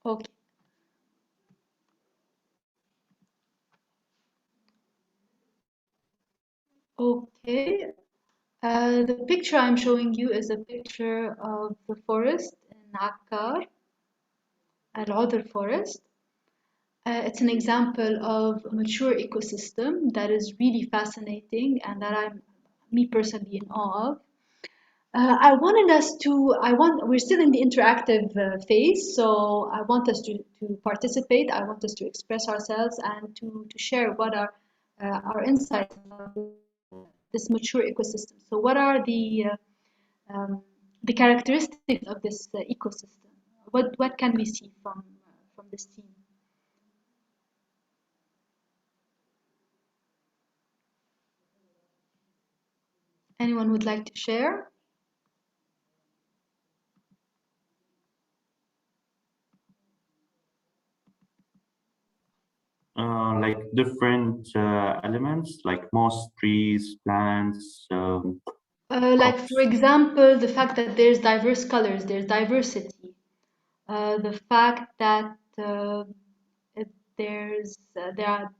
[SPEAKER 1] Okay. Okay. The picture I'm showing you is a picture of the forest in Akkar, Al-Udhr forest. It's an example of a mature ecosystem that is really fascinating and that I'm, me personally, in awe of. We're still in the interactive phase, so I want us to participate. I want us to express ourselves and to share what are our insights about this mature ecosystem. So what are the characteristics of this ecosystem? What can we see from this team? Anyone would like to share?
[SPEAKER 2] Like different elements, like moss, trees, plants.
[SPEAKER 1] Like for example, the fact that there's diverse colors, there's diversity. The fact that there are,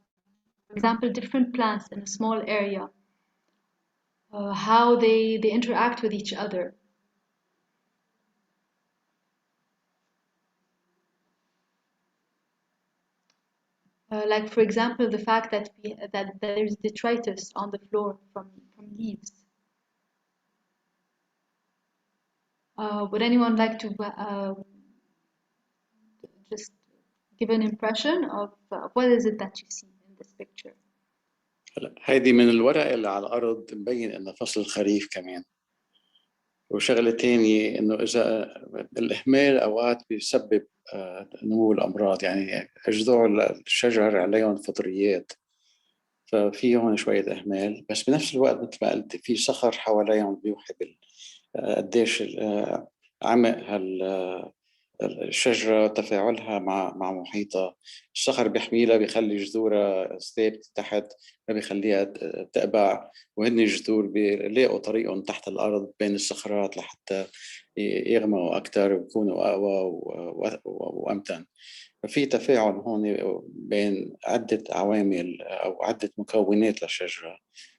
[SPEAKER 1] for example, different plants in a small area. How they interact with each other. Like for example, the fact that there's detritus on the floor from leaves. Would anyone like to just give an impression of what is it that you see in this picture?
[SPEAKER 4] هيدي من الورق اللي على الأرض مبين إنه فصل الخريف كمان. وشغلة تانية إنه إذا الإهمال أوقات بيسبب نمو الأمراض، يعني أجذوع الشجر عليهم فطريات، ففي هون شوية إهمال، بس بنفس الوقت مثل ما قلت في صخر حواليهم بيوحي قديش عمق الشجرة تفاعلها مع محيطها. الصخر بيحميلها، بيخلي جذورها ستيبت تحت، ما بيخليها تقبع، وهن جذور بيلاقوا طريقهم تحت الأرض بين الصخرات لحتى يغمقوا أكتر ويكونوا أقوى وأمتن. ففي تفاعل هون بين عدة عوامل أو عدة مكونات للشجرة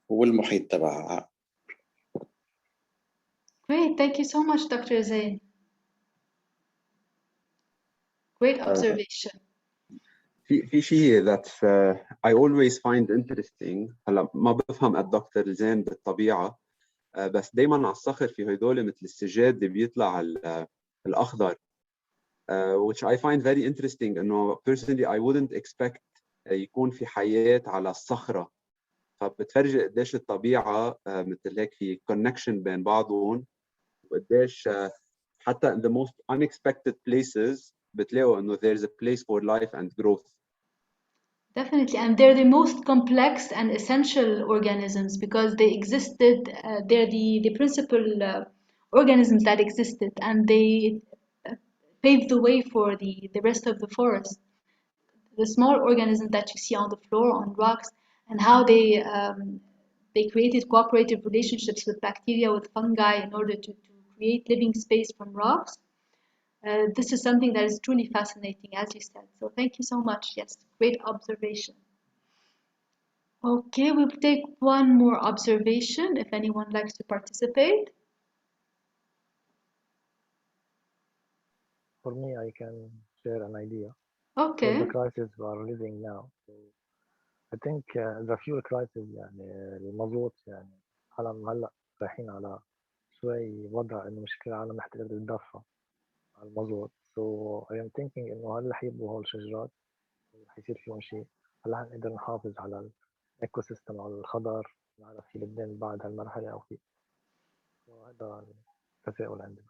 [SPEAKER 4] والمحيط تبعها.
[SPEAKER 1] Great, thank you so much, Dr. Zain. Great observation.
[SPEAKER 3] في شيء that I always find interesting. هلا ما بفهم الدكتور زين بالطبيعة بس دايما على الصخر في هدول مثل السجاد اللي بيطلع الأخضر which I find very interesting. إنه personally I wouldn't expect يكون في حياة على الصخرة. فبتفرجي قديش الطبيعة مثل هيك في connection بين بعضهم وقديش حتى in the most unexpected places بتلاقوا إنه there's a place for life and growth.
[SPEAKER 1] Definitely, and they're the most complex and essential organisms because they existed, they're the principal organisms that existed, and they paved the way for the rest of the forest. The small organisms that you see on the floor, on rocks, and how they created cooperative relationships with bacteria, with fungi in order to create living space from rocks. This is something that is truly fascinating, as you said. So thank you so much. Yes, great observation. Okay, we'll take one more observation if anyone likes to participate.
[SPEAKER 12] For me, I can share an idea.
[SPEAKER 1] Okay.
[SPEAKER 12] For the crisis we are living now. So I think the fuel crisis يعني المضغوط يعني العالم هلا رايحين على شوي وضع إنه مشكلة العالم محتاجة تتدفى على المضغوط. So I am thinking إنه هلا حيبقوا هول الشجرات وحيصير فيهم شيء. هلا حنقدر نحافظ على الإيكو سيستم على الخضر نعرف في لبنان بعد هالمرحلة أو في. وهذا التساؤل عندنا.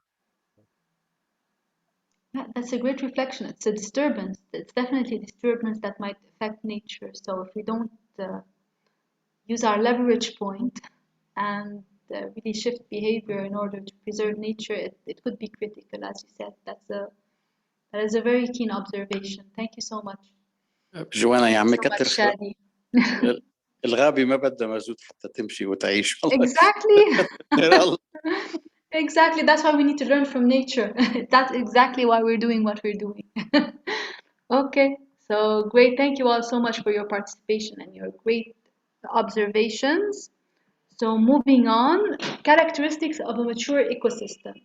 [SPEAKER 1] Yeah, that's a great reflection. It's a disturbance. It's definitely a disturbance that might affect nature. So if we don't use our leverage point and really shift behavior in order to preserve nature, it could be critical, as you said. That is a very keen observation. Thank you so much.
[SPEAKER 4] جوانا يا عمي
[SPEAKER 1] So much,
[SPEAKER 4] كتر
[SPEAKER 1] Shadi.
[SPEAKER 4] الغابة ما بدها مازوت حتى تمشي وتعيش.
[SPEAKER 1] Exactly.
[SPEAKER 4] الله.
[SPEAKER 1] Exactly. That's why we need to learn from nature. That's exactly why we're doing what we're doing. Okay. So great. Thank you all so much for your participation and your great observations. So moving on, characteristics of a mature ecosystem.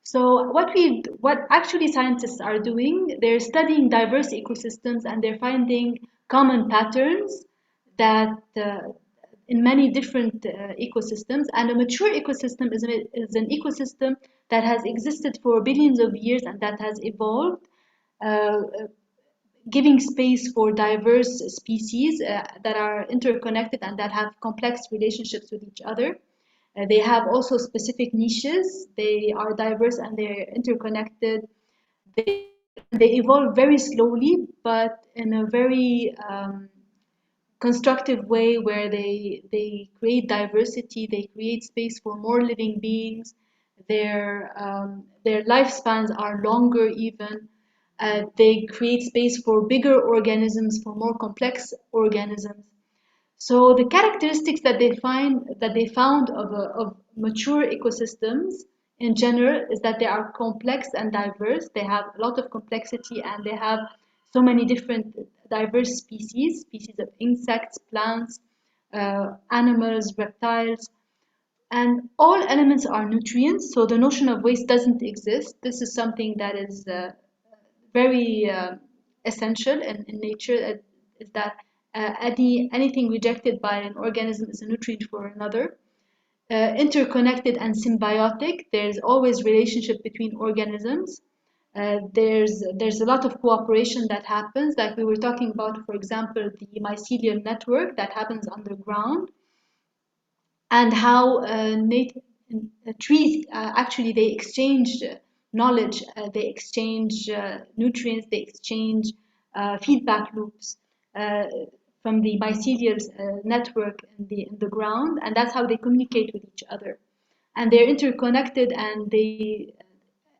[SPEAKER 1] So what actually scientists are doing, they're studying diverse ecosystems and they're finding common patterns that in many different ecosystems. And a mature ecosystem is an ecosystem that has existed for billions of years and that has evolved, giving space for diverse species that are interconnected and that have complex relationships with each other. They have also specific niches. They are diverse and they're interconnected. They evolve very slowly, but in a very constructive way where they create diversity, they create space for more living beings. Their lifespans are longer even. They create space for bigger organisms, for more complex organisms. So the characteristics that they found of mature ecosystems in general is that they are complex and diverse. They have a lot of complexity and they have so many different diverse species of insects, plants, animals, reptiles, and all elements are nutrients. So the notion of waste doesn't exist. This is something that is very essential in nature, is that anything rejected by an organism is a nutrient for another. Interconnected and symbiotic, there's always relationship between organisms. There's a lot of cooperation that happens, like we were talking about, for example, the mycelial network that happens underground, and how trees actually they exchange knowledge, they exchange nutrients, they exchange feedback loops from the mycelial network in the ground, and that's how they communicate with each other. And they're interconnected, and they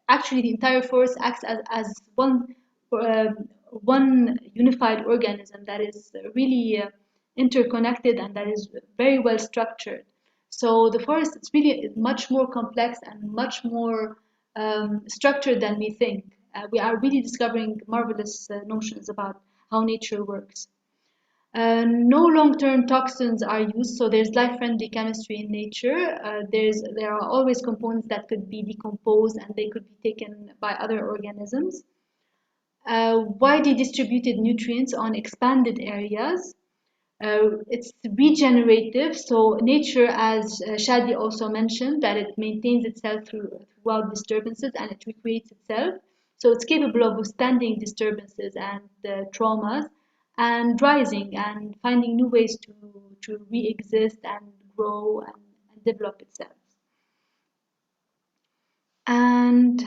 [SPEAKER 1] actually the entire forest acts as one unified organism that is really interconnected and that is very well structured. So the forest is really much more complex and much more structured than we think. We are really discovering marvelous notions about how nature works. No long-term toxins are used, so there's life-friendly chemistry in nature. There are always components that could be decomposed and they could be taken by other organisms. Widely distributed nutrients on expanded areas. It's regenerative, so nature, as Shadi also mentioned, that it maintains itself throughout disturbances and it recreates itself. So it's capable of withstanding disturbances and traumas and rising and finding new ways to re-exist and grow and develop itself. And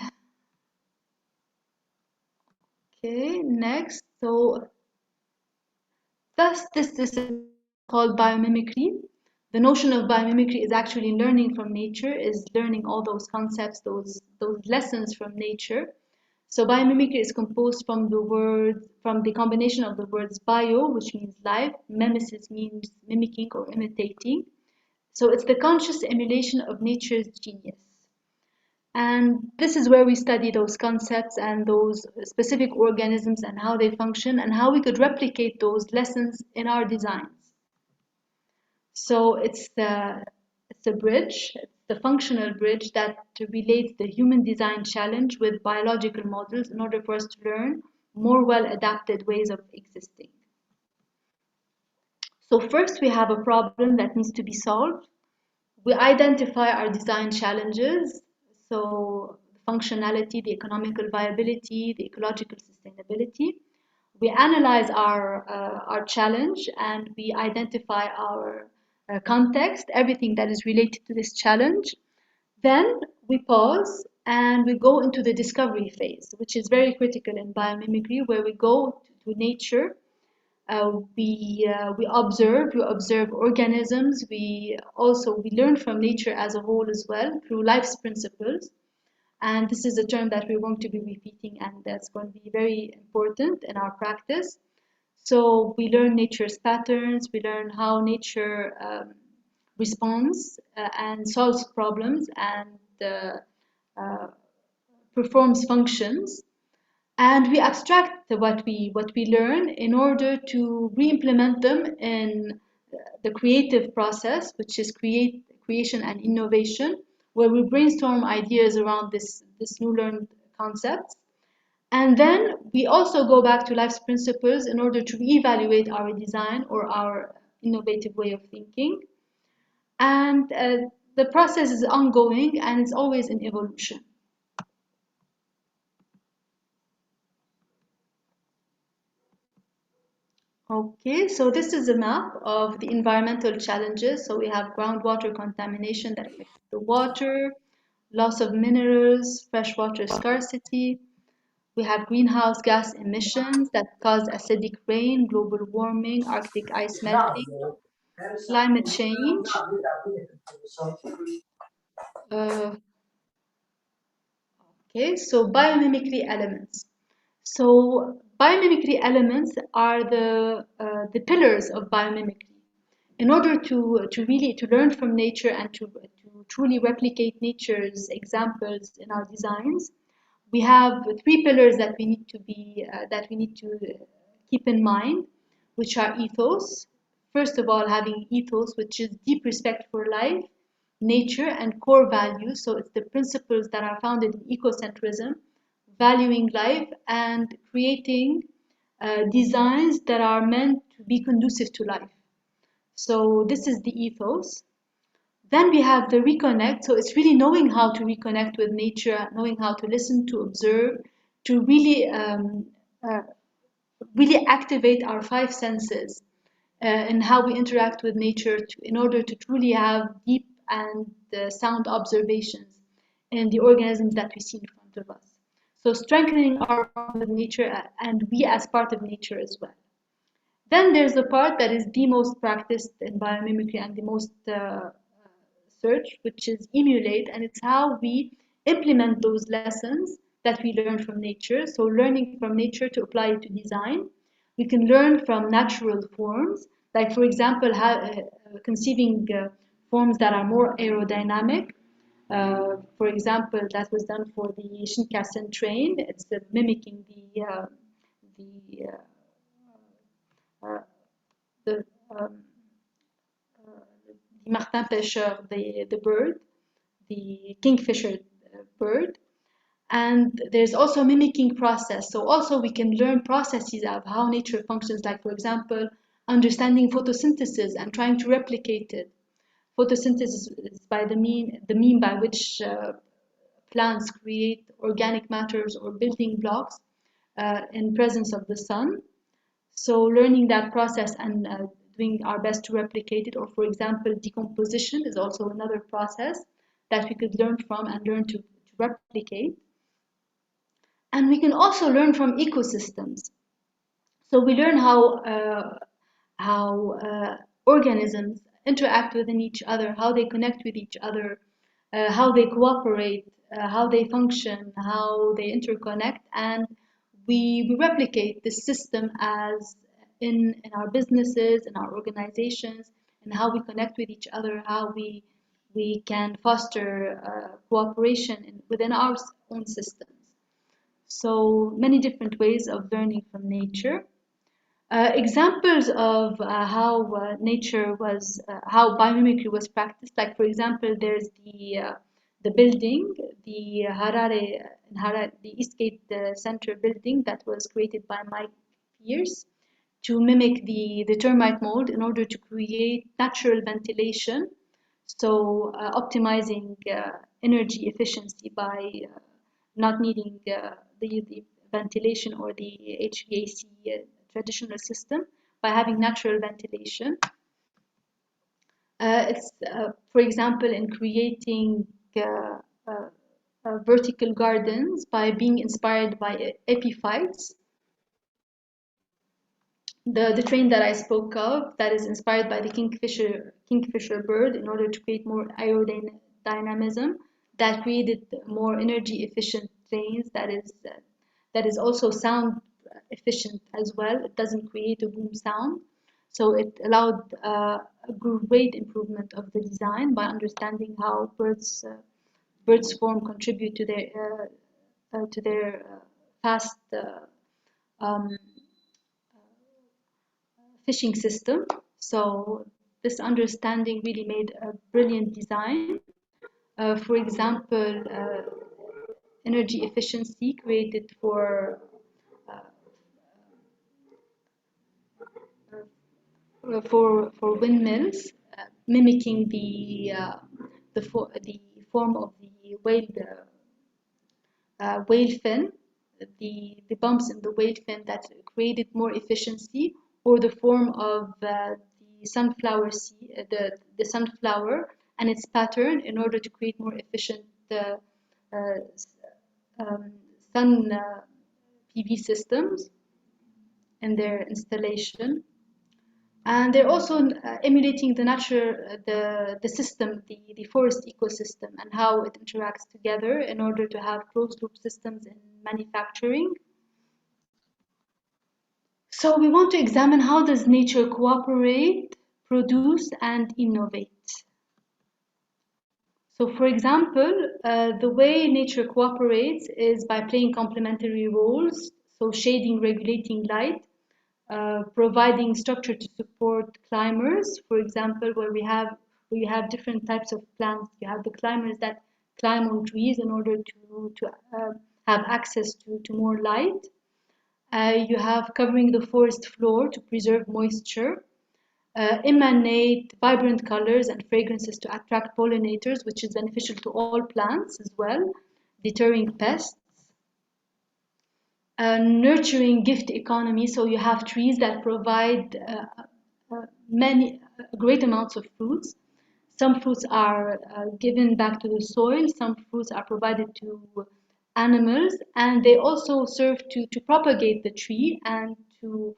[SPEAKER 1] okay, next, so thus this is called biomimicry. The notion of biomimicry is actually learning from nature, is learning all those concepts, those lessons from nature. So biomimicry is composed from the combination of the words bio, which means life, mimesis means mimicking or imitating. So it's the conscious emulation of nature's genius. And this is where we study those concepts and those specific organisms and how they function and how we could replicate those lessons in our designs. So it's the bridge, it's the functional bridge that relates the human design challenge with biological models in order for us to learn more well-adapted ways of existing. So first we have a problem that needs to be solved. We identify our design challenges, so the functionality, the economical viability, the ecological sustainability. We analyze our challenge and we identify our context, everything that is related to this challenge. Then we pause and we go into the discovery phase, which is very critical in biomimicry, where we go to nature. We observe organisms. We learn from nature as a whole as well through life's principles. And this is a term that we're going to be repeating, and that's going to be very important in our practice. So we learn nature's patterns. We learn how nature responds and solves problems and performs functions. And we abstract what we learn in order to re-implement them in the creative process, which is creation and innovation, where we brainstorm ideas around this new learned concepts. And then we also go back to life's principles in order to reevaluate our design or our innovative way of thinking. And the process is ongoing and it's always in evolution. Okay, so this is a map of the environmental challenges. So we have groundwater contamination that affects the water, loss of minerals, freshwater scarcity. We have greenhouse gas emissions that cause acidic rain, global warming, Arctic ice melting, climate change. Okay, so biomimicry elements. So biomimicry elements are the pillars of biomimicry. In order to really learn from nature and to truly replicate nature's examples in our designs, we have three pillars that we need to keep in mind, which are ethos. First of all, having ethos, which is deep respect for life, nature, and core values. So it's the principles that are founded in ecocentrism, valuing life, and creating designs that are meant to be conducive to life. So this is the ethos. Then we have the reconnect. So it's really knowing how to reconnect with nature, knowing how to listen, to observe, to really activate our five senses and how we interact with nature in order to truly have deep and sound observations in the organisms that we see in front of us. So strengthening our bond with nature and we as part of nature as well. Then there's the part that is the most practiced in biomimicry and the most searched, which is emulate, and it's how we implement those lessons that we learn from nature. So learning from nature to apply it to design. We can learn from natural forms, like for example, conceiving forms that are more aerodynamic, For example, that was done for the Shinkansen train. It's mimicking the Martin Pêcheur, the bird, the kingfisher bird. And there's also a mimicking process. So also we can learn processes of how nature functions, like for example, understanding photosynthesis and trying to replicate it. Photosynthesis is by the mean by which plants create organic matters or building blocks in presence of the sun. So learning that process and doing our best to replicate it, or for example, decomposition is also another process that we could learn from and learn to replicate. And we can also learn from ecosystems. So we learn how organisms interact within each other, how they connect with each other, how they cooperate, how they function, how they interconnect, and we replicate this system as in our businesses, in our organizations, and how we connect with each other, how we can foster cooperation within our own systems. So many different ways of learning from nature. Examples of how nature was, how biomimicry was practiced. Like for example, there's the building, the the Eastgate Center building that was created by Mike Pierce to mimic the termite mold in order to create natural ventilation. So optimizing energy efficiency by not needing the ventilation or the HVAC traditional system by having natural ventilation. It's, for example, in creating vertical gardens by being inspired by epiphytes. The train that I spoke of that is inspired by the kingfisher bird in order to create more aerodynamism, that created more energy efficient trains that is also sound efficient as well. It doesn't create a boom sound. So it allowed a great improvement of the design by understanding how birds form contribute to their fast fishing system. So this understanding really made a brilliant design. For example, energy efficiency created for windmills, mimicking the form of the whale fin, the bumps in the whale fin that created more efficiency, or the form of the sunflower the sunflower and its pattern in order to create more efficient sun PV systems in their installation. And they're also emulating the the system, the forest ecosystem, and how it interacts together in order to have closed loop systems in manufacturing. So we want to examine how does nature cooperate, produce, and innovate. So for example, the way nature cooperates is by playing complementary roles, so shading, regulating light, providing structure to support climbers. For example, where we have different types of plants. You have the climbers that climb on trees in order to have access to more light. You have covering the forest floor to preserve moisture. Emanate vibrant colors and fragrances to attract pollinators, which is beneficial to all plants as well, deterring pests. Nurturing gift economy, so you have trees that provide great amounts of fruits. Some fruits are given back to the soil, some fruits are provided to animals, and they also serve to propagate the tree and to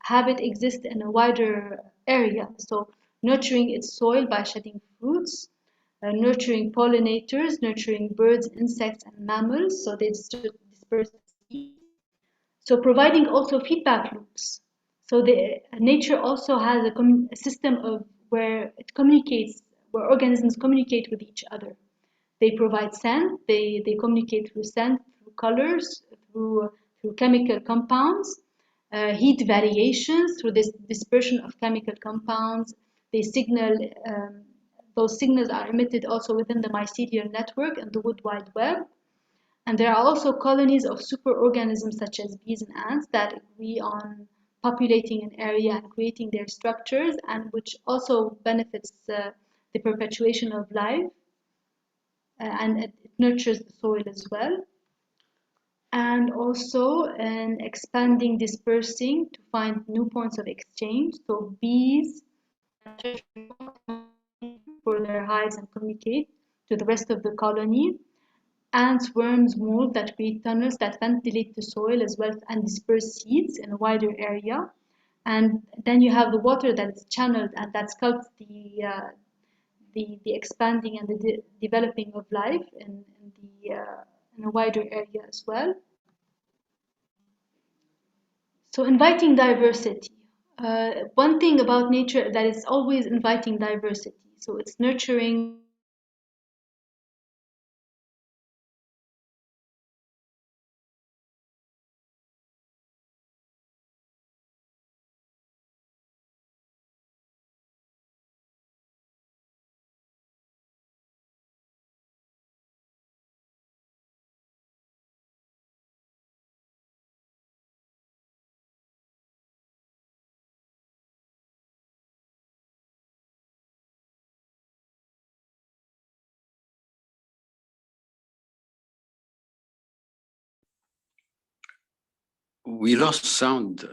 [SPEAKER 1] have it exist in a wider area. So nurturing its soil by shedding fruits, nurturing pollinators, nurturing birds, insects, and mammals, so they disperse seeds. So providing also feedback loops. So the nature also has a system of where it communicates, where organisms communicate with each other. They provide scent. They communicate through scent, through colors, through chemical compounds, heat variations, through this dispersion of chemical compounds. They signal. Those signals are emitted also within the mycelial network and the Wood Wide Web. And there are also colonies of superorganisms such as bees and ants that agree on populating an area and creating their structures, and which also benefits the perpetuation of life, and it nurtures the soil as well. And also in expanding, dispersing to find new points of exchange. So bees for their hives and communicate to the rest of the colony. Ants, worms, mold that create tunnels that ventilate the soil as well and disperse seeds in a wider area. And then you have the water that's channeled and that sculpts the expanding and the developing of life in a wider area as well. So inviting diversity. One thing about nature that is always inviting diversity. So it's nurturing
[SPEAKER 4] We lost sound.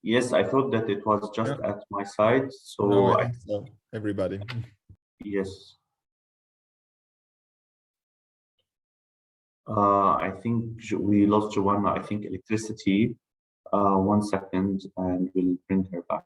[SPEAKER 2] Yes, I thought that it was just at my side. So
[SPEAKER 5] no, I think so. Everybody.
[SPEAKER 2] Yes. I think we lost Joanna. I think electricity. 1 second, and we'll bring her back.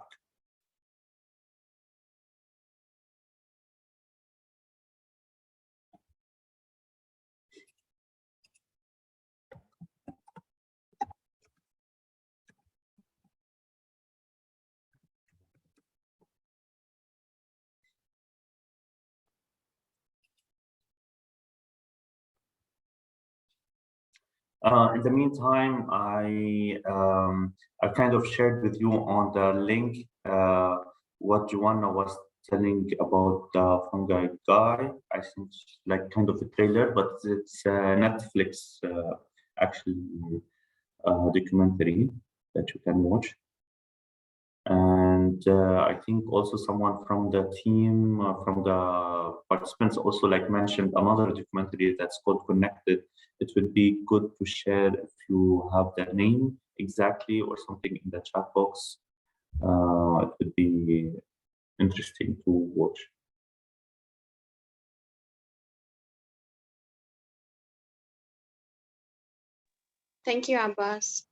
[SPEAKER 2] In the meantime, I kind of shared with you on the link what Joanna was telling about the fungi guy. I think it's like kind of a trailer, but it's a Netflix actually documentary that you can watch. And I think also someone from the team, from the participants also like mentioned another documentary that's called Connected. It would be good to share if you have the name exactly or something in the chat box. It would be interesting to watch.
[SPEAKER 9] Thank you, Abbas.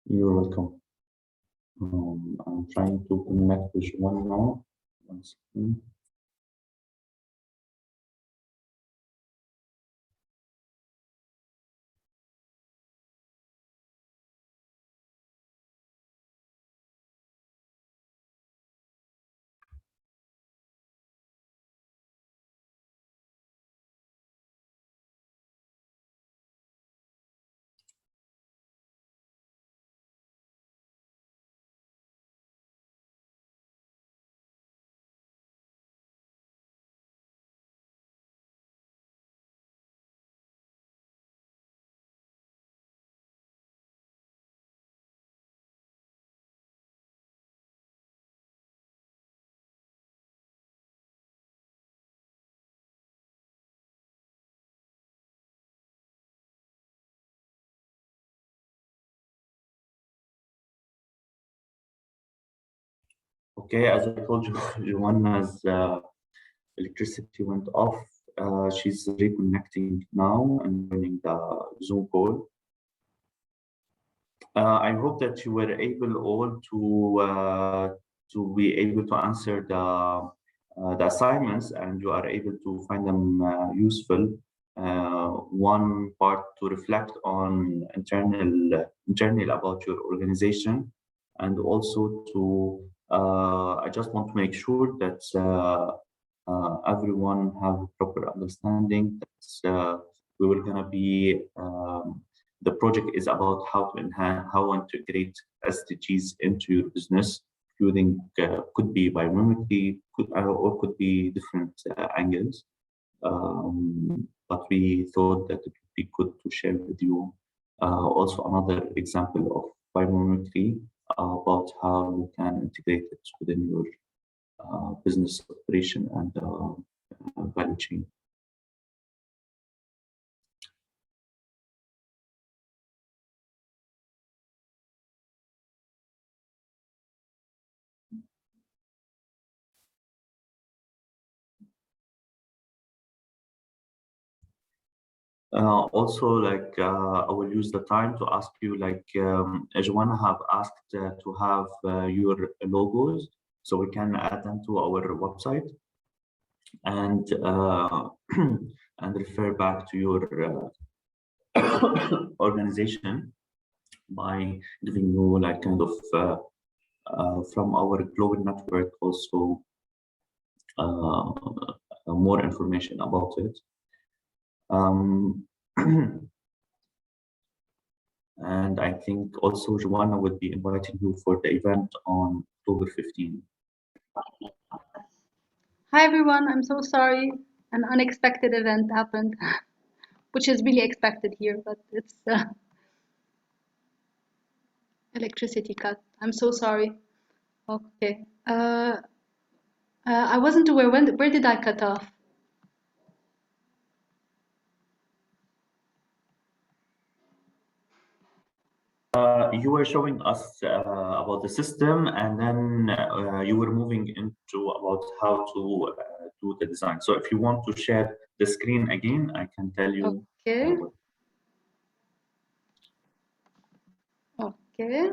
[SPEAKER 2] You're welcome. I'm trying to connect with one now. 1 second. Okay, as I told you, Joanna's electricity went off. She's reconnecting now and joining the Zoom call. I hope that you were able all to be able to answer the assignments and you are able to find them useful. One part to reflect on internally about your organization, and also to I just want to make sure that everyone have a proper understanding that we were gonna be the project is about how to enhance, how to integrate SDGs into your business, including could be biomimicry, or could be different angles. But we thought that it would be good to share with you also another example of biomimicry about how you can integrate it within your business operation and value chain. Also, like I will use the time to ask you, like Joanna have asked to have your logos so we can add them to our website and and refer back to your organization by giving you like kind of from our global network also more information about it. And I think also Joanna would be inviting you for the event on October 15.
[SPEAKER 1] Hi everyone, I'm so sorry. An unexpected event happened, which is really expected here, but it's electricity cut. I'm so sorry. Okay. I wasn't aware. Where did I cut off?
[SPEAKER 2] You were showing us about the system, and then you were moving into about how to do the design. So if you want to share the screen again, I can tell you.
[SPEAKER 1] Okay. Okay.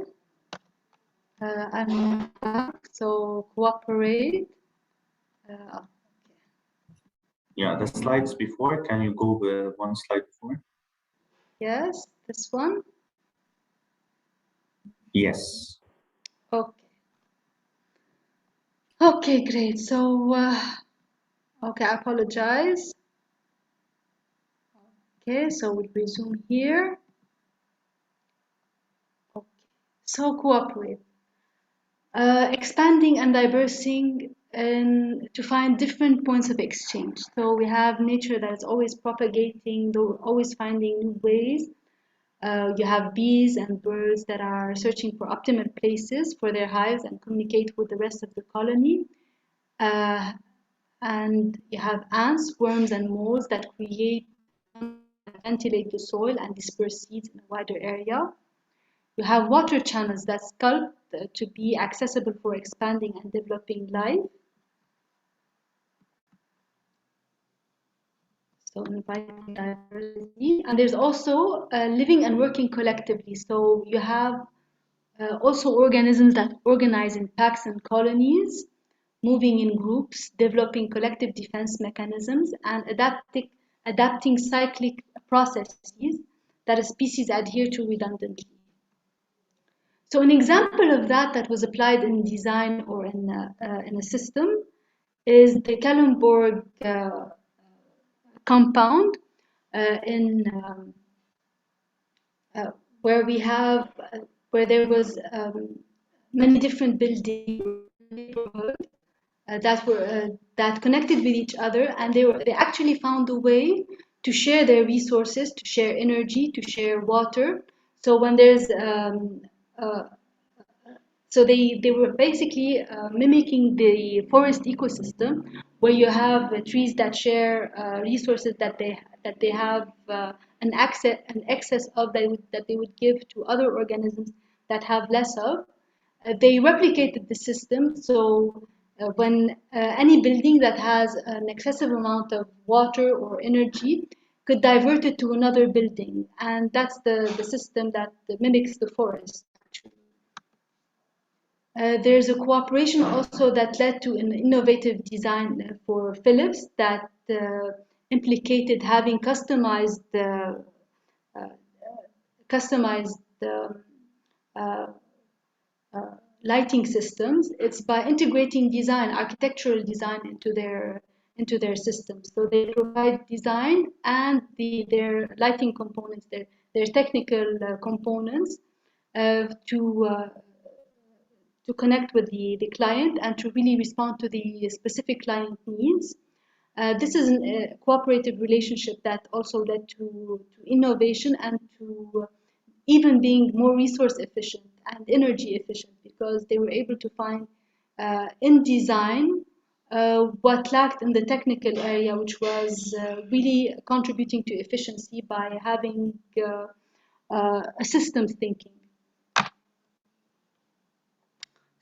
[SPEAKER 1] I'm back. So cooperate. Okay.
[SPEAKER 2] Yeah, the slides before. Can you go one slide before?
[SPEAKER 1] Yes, this one.
[SPEAKER 2] Yes.
[SPEAKER 1] Okay. Okay, great. So, okay, I apologize. Okay, so we'll resume here. Okay, so cooperate. Expanding and diversing and to find different points of exchange. So we have nature that is always propagating, always finding new ways. You have bees and birds that are searching for optimal places for their hives and communicate with the rest of the colony. And you have ants, worms, and moles that create, ventilate the soil and disperse seeds in a wider area. You have water channels that sculpt to be accessible for expanding and developing life. So inviting diversity. And there's also living and working collectively. So you have also organisms that organize in packs and colonies, moving in groups, developing collective defense mechanisms, and adapting cyclic processes that a species adhere to redundantly. So an example of that was applied in design or in a system is the Kalundborg compound in where we have where there was many different buildings that connected with each other, and they actually found a way to share their resources, to share energy, to share water. So when there's so they were basically mimicking the forest ecosystem, where you have trees that share resources that they have an excess of that they would give to other organisms that have less of. They replicated the system, so when any building that has an excessive amount of water or energy could divert it to another building, and that's the system that mimics the forest. There's a cooperation also that led to an innovative design for Philips that implicated having customized lighting systems, it's by integrating design, architectural design into their systems. So they provide design and their lighting components, their technical components to connect with the client and to really respond to the specific client needs. This is a cooperative relationship that also led to innovation and to even being more resource efficient and energy efficient, because they were able to find in design what lacked in the technical area, which was really contributing to efficiency by having a systems thinking.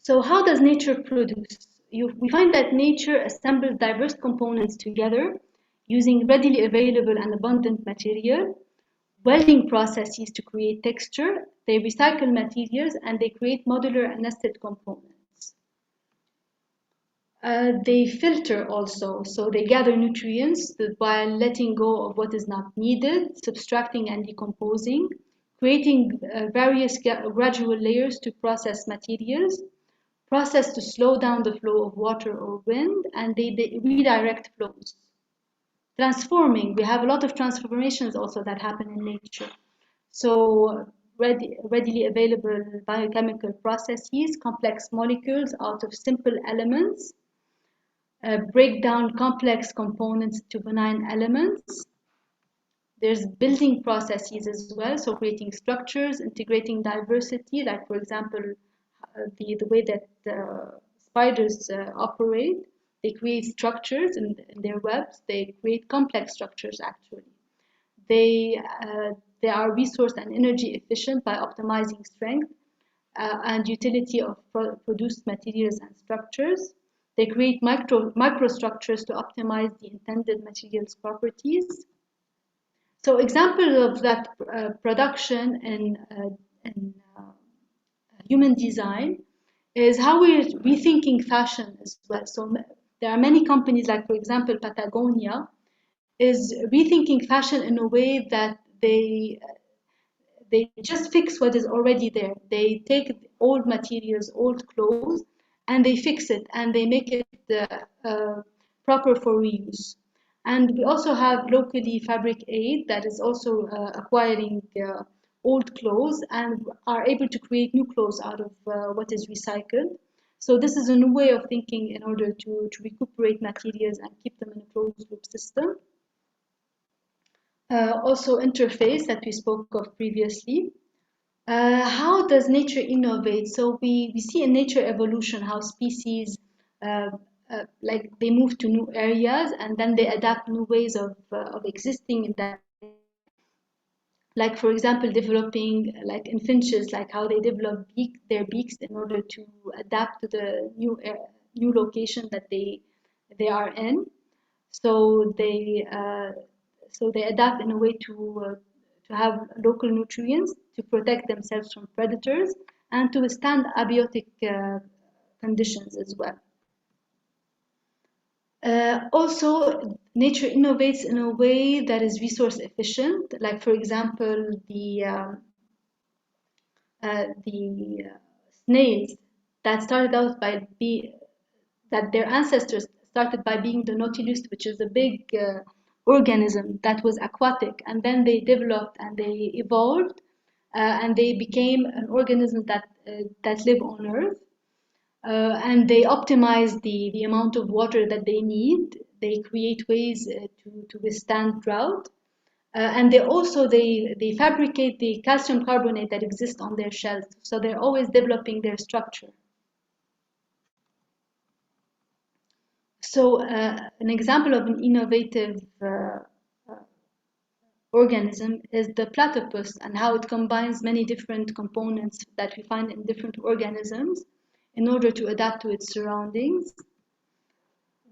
[SPEAKER 1] So how does nature produce? We find that nature assembles diverse components together using readily available and abundant material, welding processes to create texture, they recycle materials, and they create modular and nested components. They filter also, so they gather nutrients while letting go of what is not needed, subtracting and decomposing, creating various gradual layers to process materials, process to slow down the flow of water or wind, and they redirect flows. Transforming, we have a lot of transformations also that happen in nature. So readily available biochemical processes, complex molecules out of simple elements, break down complex components to benign elements. There's building processes as well, so creating structures, integrating diversity, like for example, the way that spiders operate. They create structures in their webs. They create complex structures actually. They are resource and energy efficient by optimizing strength and utility of produced materials and structures. They create microstructures to optimize the intended materials properties. So examples of that production in human design is how we're rethinking fashion as well. So there are many companies, like for example Patagonia, is rethinking fashion in a way that they just fix what is already there. They take old materials, old clothes, and they fix it and they make it proper for reuse. And we also have locally Fabric Aid that is also acquiring old clothes and are able to create new clothes out of what is recycled. So this is a new way of thinking in order to recuperate materials and keep them in a closed loop system. Also interface that we spoke of previously. How does nature innovate? So we see in nature evolution how species like they move to new areas and then they adapt new ways of existing in that. Like for example, developing like in finches, like how they develop their beaks in order to adapt to the new location that they are in. So they adapt in a way to have local nutrients to protect themselves from predators and to withstand abiotic conditions as well. Also, nature innovates in a way that is resource efficient. Like for example, the snails that started out by that their ancestors started by being the nautilus, which is a big organism that was aquatic, and then they developed and they evolved and they became an organism that live on Earth. And they optimize the amount of water that they need. They create ways to withstand drought. And they fabricate the calcium carbonate that exists on their shells. So they're always developing their structure. So an example of an innovative organism is the platypus and how it combines many different components that we find in different organisms in order to adapt to its surroundings.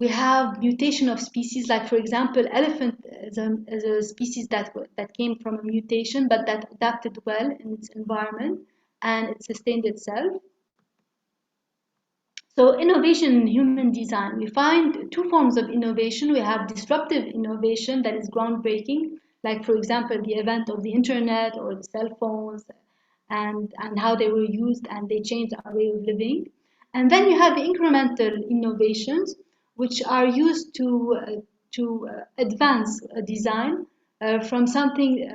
[SPEAKER 1] We have mutation of species, like for example, elephant is a species that came from a mutation, but that adapted well in its environment and it sustained itself. So innovation in human design, we find two forms of innovation. We have disruptive innovation that is groundbreaking, like for example, the advent of the internet or the cell phones, and how they were used, and they changed our way of living. And then you have the incremental innovations, which are used to advance a design from something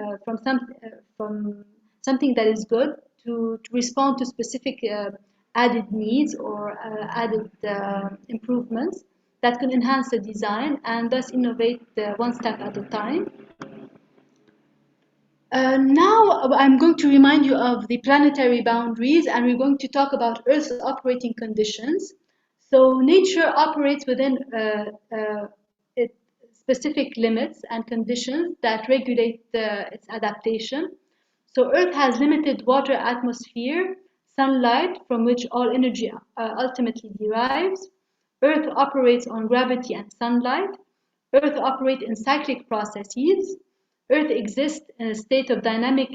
[SPEAKER 1] that is good to respond to specific added needs or added improvements that can enhance the design and thus innovate one step at a time. Now I'm going to remind you of the planetary boundaries, and we're going to talk about Earth's operating conditions. So nature operates within its specific limits and conditions that regulate its adaptation. So Earth has limited water atmosphere, sunlight, from which all energy ultimately derives. Earth operates on gravity and sunlight. Earth operates in cyclic processes. Earth exists in a state of dynamic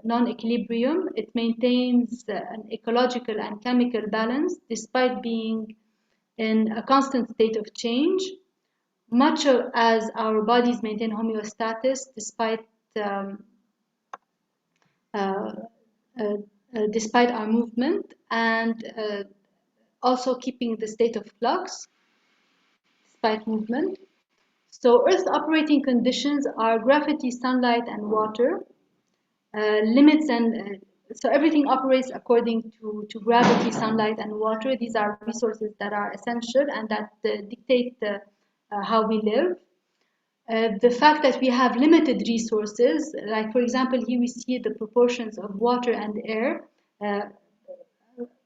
[SPEAKER 1] non-equilibrium. It maintains an ecological and chemical balance despite being in a constant state of change, much as our bodies maintain homeostasis despite despite our movement, and also keeping the state of flux despite movement. So Earth's operating conditions are gravity, sunlight, and water. Limits and so everything operates according to gravity, sunlight, and water. These are resources that are essential and that dictate how we live. The fact that we have limited resources, like for example, here we see the proportions of water and air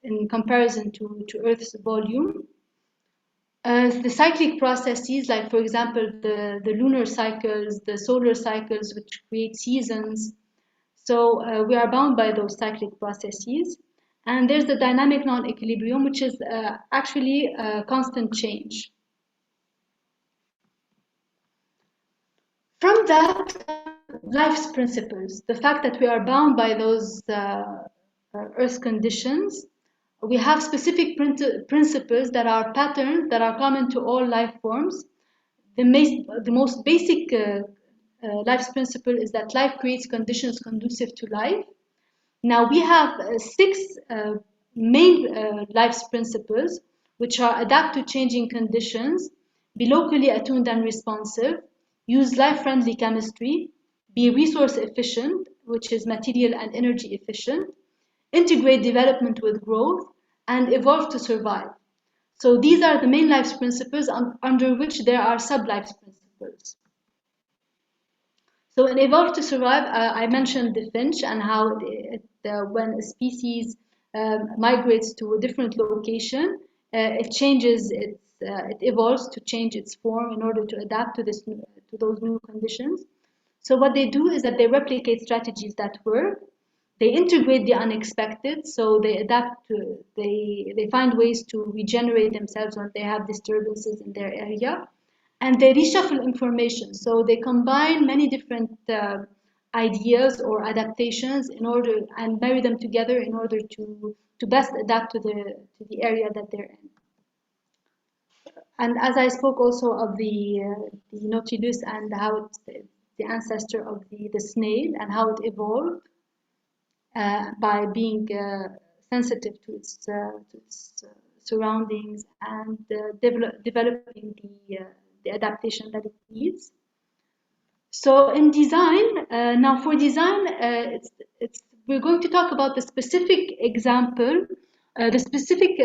[SPEAKER 1] in comparison to Earth's volume. The cyclic processes, like for example, the lunar cycles, the solar cycles, which create seasons. So we are bound by those cyclic processes. And there's the dynamic non-equilibrium, which is actually constant change. From that, life's principles, the fact that we are bound by those Earth conditions, we have specific principles that are patterns that are common to all life forms. The most basic life's principle is that life creates conditions conducive to life. Now we have 6 main life's principles, which are adapt to changing conditions, be locally attuned and responsive, use life-friendly chemistry, be resource efficient, which is material and energy efficient, integrate development with growth, and evolve to survive. So these are the main life's principles under which there are sub-life's principles. So in evolve to survive, I mentioned the finch and how when a species migrates to a different location, it changes it evolves to change its form in order to adapt to those new conditions. So what they do is that they replicate strategies that work. They integrate the unexpected, so they adapt to, they find ways to regenerate themselves when they have disturbances in their area. And they reshuffle information, so they combine many different ideas or adaptations in order and marry them together in order to best adapt to the area that they're in. And as I spoke also of the Nautilus and how it's the ancestor of the snail and how it evolved by being sensitive to its surroundings and developing the adaptation that it needs. So in design, now for design, we're going to talk about the specific example, the specific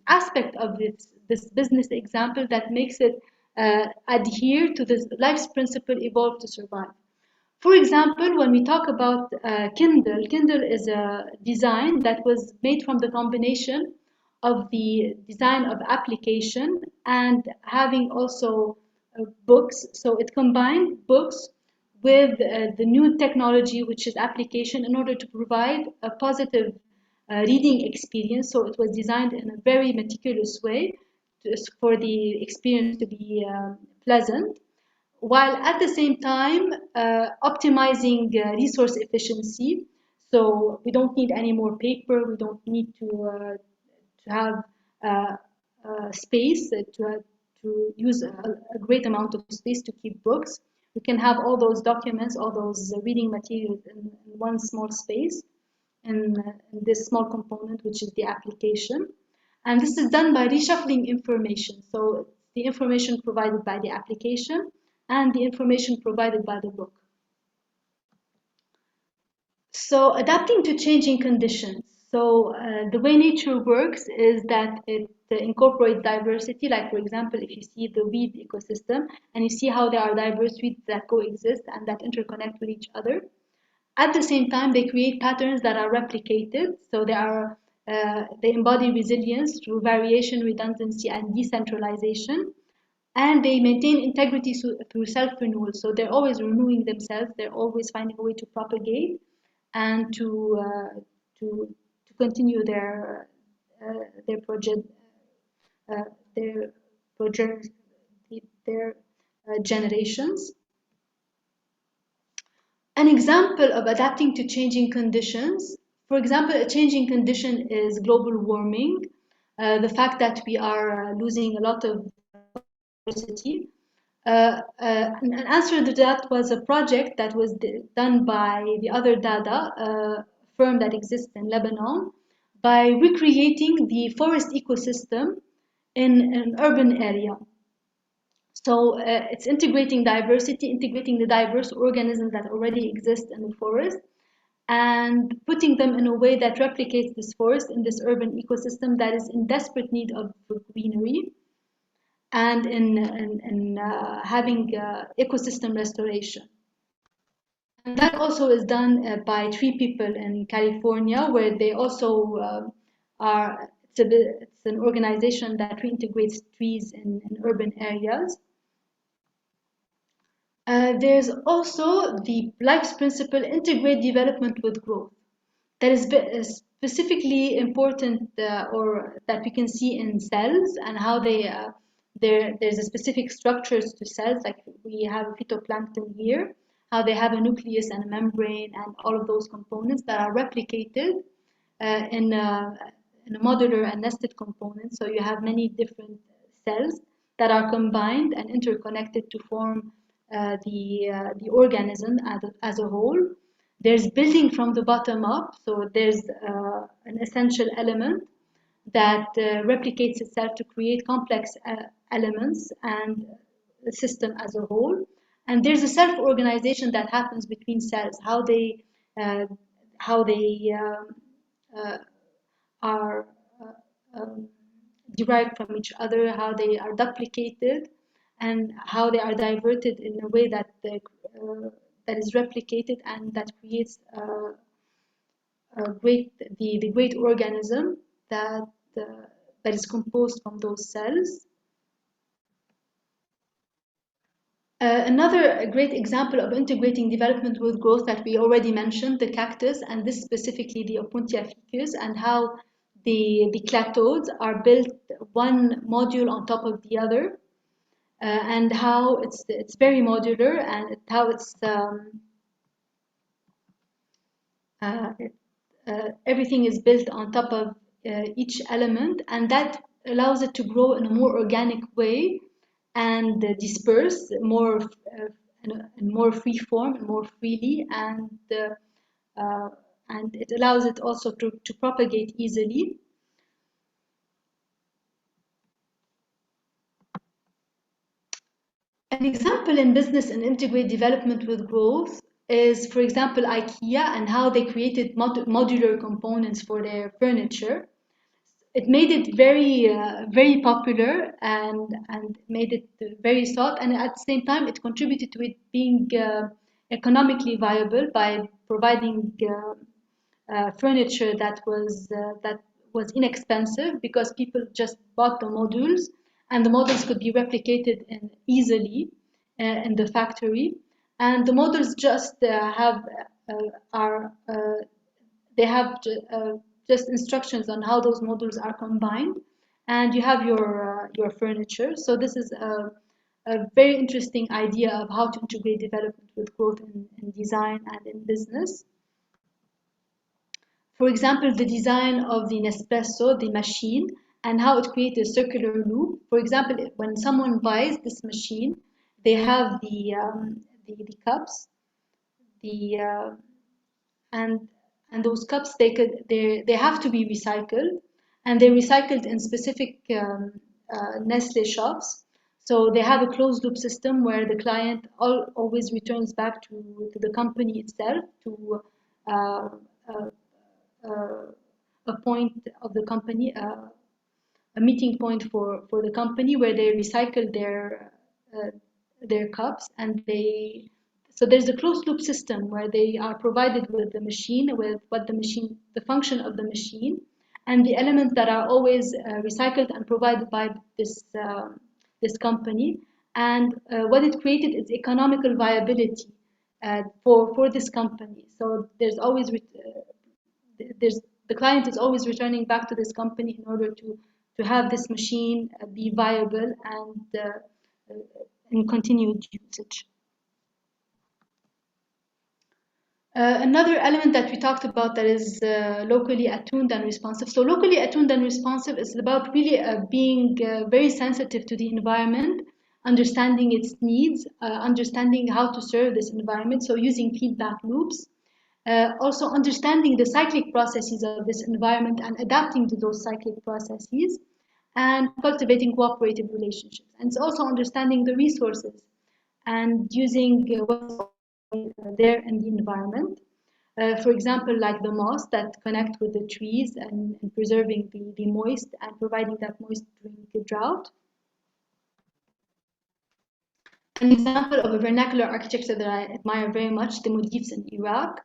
[SPEAKER 1] aspect of this business example that makes it adhere to this life's principle, evolve to survive. For example, when we talk about Kindle is a design that was made from the combination of the design of application and having also books. So it combined books with the new technology, which is application, in order to provide a positive reading experience. So it was designed in a very meticulous way for the experience to be pleasant, while at the same time optimizing resource efficiency. So we don't need any more paper, we don't need to have space, to use a great amount of space to keep books. We can have all those documents, all those reading materials in one small space. in this small component, which is the application. And this is done by reshuffling information. So the information provided by the application and the information provided by the book. So adapting to changing conditions. So the way nature works is that it incorporates diversity. Like, for example, if you see the weed ecosystem and you see how there are diverse weeds that coexist and that interconnect with each other. At the same time, they create patterns that are replicated. So they embody resilience through variation, redundancy, and decentralization. And they maintain integrity through self-renewal. So they're always renewing themselves. They're always finding a way to propagate and to continue their generations. An example of adapting to changing conditions, for example, a changing condition is global warming, the fact that we are losing a lot of diversity. An answer to that was a project that was done by the other Dada, a firm that exists in Lebanon, by recreating the forest ecosystem in an urban area. So it's integrating diversity, integrating the diverse organisms that already exist in the forest, and putting them in a way that replicates this forest in this urban ecosystem that is in desperate need of greenery, and in having ecosystem restoration. And that also is done by 3 people in California, where they also it's an organization that reintegrates trees in urban areas. There's also the Life's principle, integrate development with growth. That is specifically important, or that we can see in cells and how there's a specific structures to cells, like we have phytoplankton here, how they have a nucleus and a membrane and all of those components that are replicated in a modular and nested component. So you have many different cells that are combined and interconnected to form the organism as a whole. There's building from the bottom up, so there's an essential element that replicates itself to create complex elements and the system as a whole. And there's a self-organization that happens between cells, how they are derived from each other, how they are duplicated, and how they are diverted in a way that that is replicated and that creates the great organism that is composed from those cells. Another great example of integrating development with growth that we already mentioned, the cactus, and this specifically the Opuntia ficus, and how the clatodes are built one module on top of the other, and how it's very modular, and how it's everything is built on top of each element, and that allows it to grow in a more organic way and disperse more in more free form and more freely, and it allows it also to propagate easily. An example in business and integrate development with growth is, for example, IKEA and how they created modular components for their furniture. It made it very popular and made it very sought, and at the same time it contributed to it being economically viable by providing furniture that was inexpensive, because people just bought the modules, and the modules could be replicated easily in the factory, and the modules just they have just instructions on how those modules are combined, and you have your furniture. So this is a very interesting idea of how to integrate development with growth in design and in business. For example, the design of the Nespresso, the machine, and how it creates a circular loop. For example, when someone buys this machine, they have the cups, and and those cups they have to be recycled, and they're recycled in specific Nestle shops. So they have a closed loop system where the client always returns back to the company itself, to a point of the company, a meeting point for the company where they recycle their cups, and so there's a closed loop system where they are provided with the machine, with the function of the machine, and the elements that are always recycled and provided by this company. And what it created is economical viability for this company. So there's always the client is always returning back to this company in order to have this machine be viable and in continued usage. Another element that we talked about that is locally attuned and responsive. So locally attuned and responsive is about really being very sensitive to the environment, understanding its needs, understanding how to serve this environment, so using feedback loops. Also understanding the cyclic processes of this environment and adapting to those cyclic processes, and cultivating cooperative relationships. And it's also understanding the resources and using what's there in the environment. For example, like the moss that connect with the trees and preserving the moist and providing that moist during the drought. An example of a vernacular architecture that I admire very much, the Modifs in Iraq.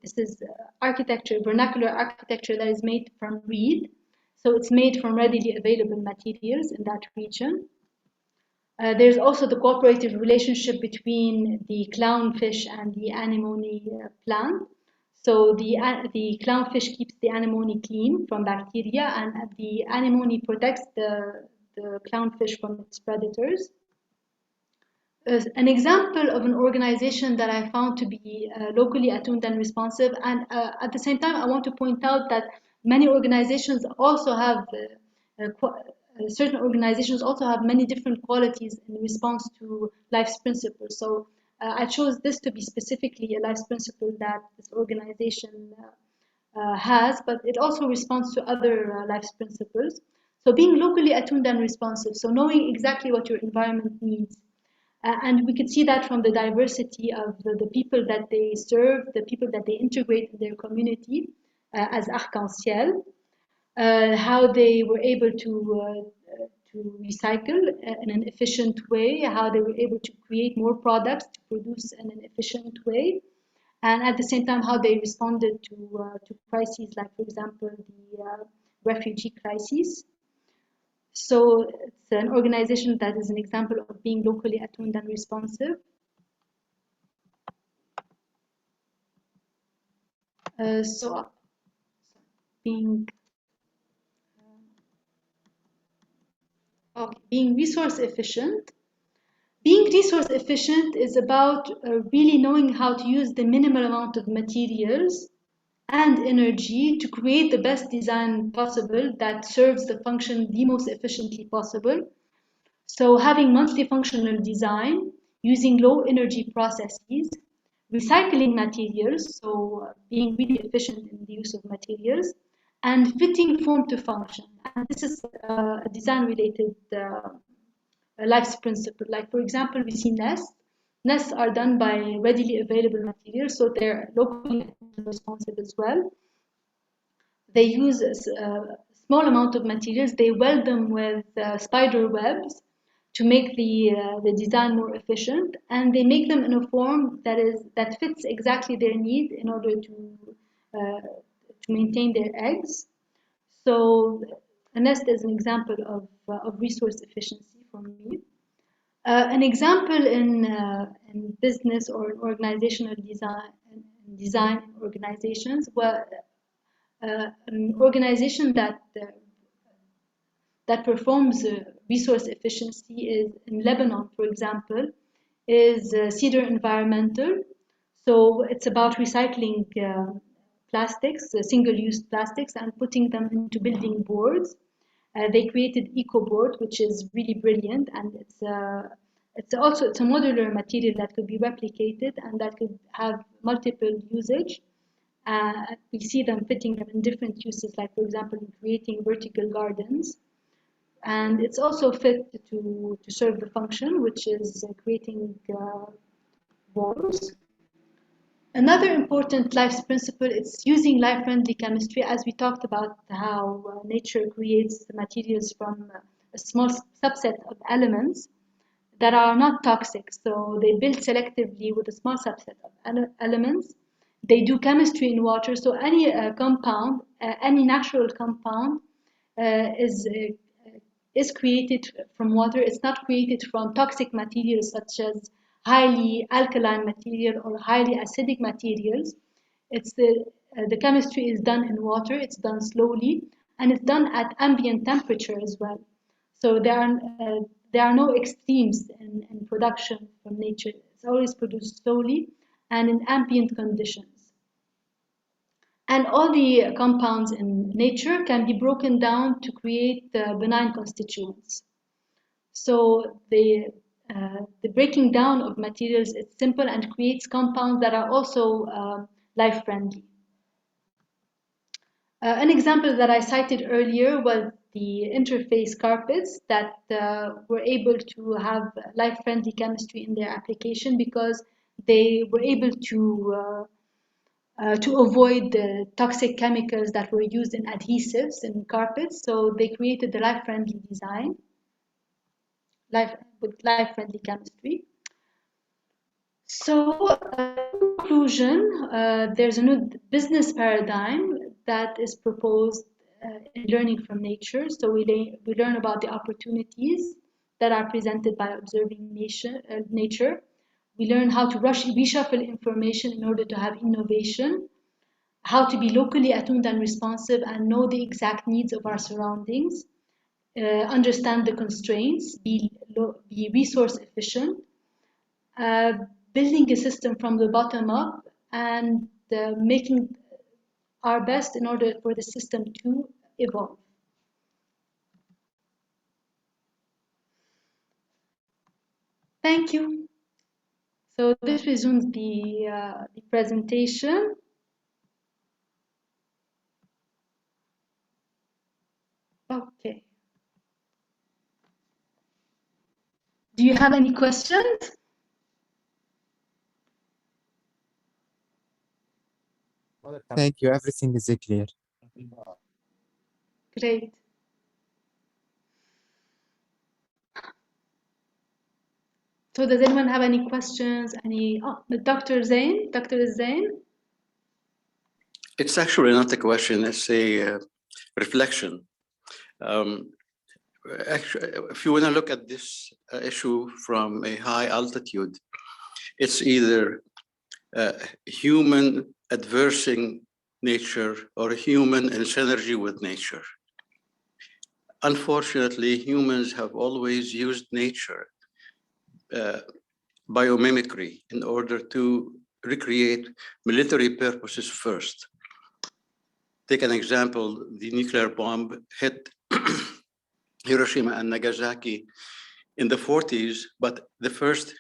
[SPEAKER 1] This is vernacular architecture that is made from reed. So it's made from readily available materials in that region. There's also the cooperative relationship between the clownfish and the anemone plant. So the clownfish keeps the anemone clean from bacteria, and the anemone protects the clownfish from its predators. An example of an organization that I found to be locally attuned and responsive, and at the same time I want to point out that many organizations also have certain organizations also have many different qualities in response to life's principles. So I chose this to be specifically a life's principle that this organization has, but it also responds to other life's principles. So being locally attuned and responsive, so knowing exactly what your environment needs. And we could see that from the diversity of the people that they serve, the people that they integrate in their community as arc-en-ciel, how they were able to recycle in an efficient way, how they were able to create more products to produce in an efficient way, and at the same time how they responded to crises like, for example, the refugee crisis. So it's an organization that is an example of being locally attuned and responsive. Being resource efficient. Being resource efficient is about really knowing how to use the minimal amount of materials and energy to create the best design possible that serves the function the most efficiently possible. So having multifunctional design, using low energy processes, recycling materials, so being really efficient in the use of materials, and fitting form to function. And this is a design-related life's principle. Like, for example, we see nests. Nests are done by readily available materials, so they're locally responsive as well. They use a small amount of materials. They weld them with spider webs to make the design more efficient, and they make them in a form that fits exactly their need in order to maintain their eggs. So a nest is an example of resource efficiency for me. An example in business or organizational design organizations, where an organization that performs resource efficiency is in Lebanon, for example, is Cedar Environmental. So it's about recycling plastics, single-use plastics, and putting them into building boards. They created EcoBoard, which is really brilliant, and It's a modular material that could be replicated and that could have multiple usage. We see them fitting them in different uses, like for example, in creating vertical gardens. And it's also fit to serve the function, which is creating walls. Another important life principle is using life-friendly chemistry, as we talked about how nature creates the materials from a small subset of elements that are not toxic. So they build selectively with a small subset of elements. They do chemistry in water. So any compound, any natural compound is created from water. It's not created from toxic materials such as highly alkaline material or highly acidic materials. It's the chemistry is done in water. It's done slowly, and it's done at ambient temperature as well. So there are no extremes in production from nature. It's always produced slowly and in ambient conditions. And all the compounds in nature can be broken down to create benign constituents. So the breaking down of materials is simple and creates compounds that are also life-friendly. An example that I cited earlier was the interface carpets that were able to have life-friendly chemistry in their application because they were able to avoid the toxic chemicals that were used in adhesives in carpets. So they created the life-friendly design with life-friendly chemistry. So, in conclusion, there's a new business paradigm that is proposed in learning from nature. So we learn about the opportunities that are presented by observing nature. We learn how to reshuffle information in order to have innovation, how to be locally attuned and responsive and know the exact needs of our surroundings, understand the constraints, be resource efficient, building a system from the bottom up and making our best in order for the system to evolve. Thank you. So this resumes the presentation. Okay. Do you have any questions?
[SPEAKER 13] Thank you. Everything is clear.
[SPEAKER 1] Great. So does anyone have any questions? Dr. Zain? Dr. Zain?
[SPEAKER 4] It's actually not a question, it's a reflection. Actually, if you want to look at this issue from a high altitude, it's either human adversing nature or human in synergy with nature. Unfortunately, humans have always used nature, biomimicry, in order to recreate military purposes first. Take an example, the nuclear bomb hit Hiroshima and Nagasaki in the 40s, but the first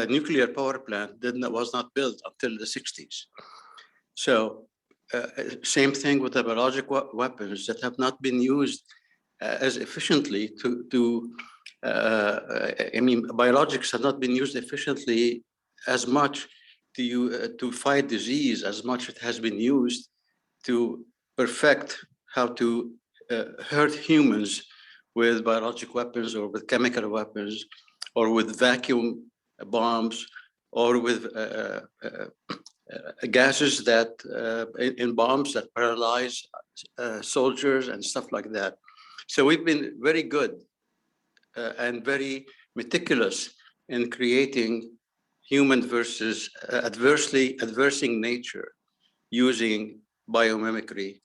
[SPEAKER 4] nuclear power plant was not built until the 60s. So same thing with the biological weapons that have not been used as efficiently biologics have not been used efficiently as much to fight disease as much it has been used to perfect how to hurt humans with biologic weapons or with chemical weapons or with vacuum bombs or with gases that in bombs that paralyze soldiers and stuff like that. So we've been very good and very meticulous in creating human versus adversing nature using biomimicry.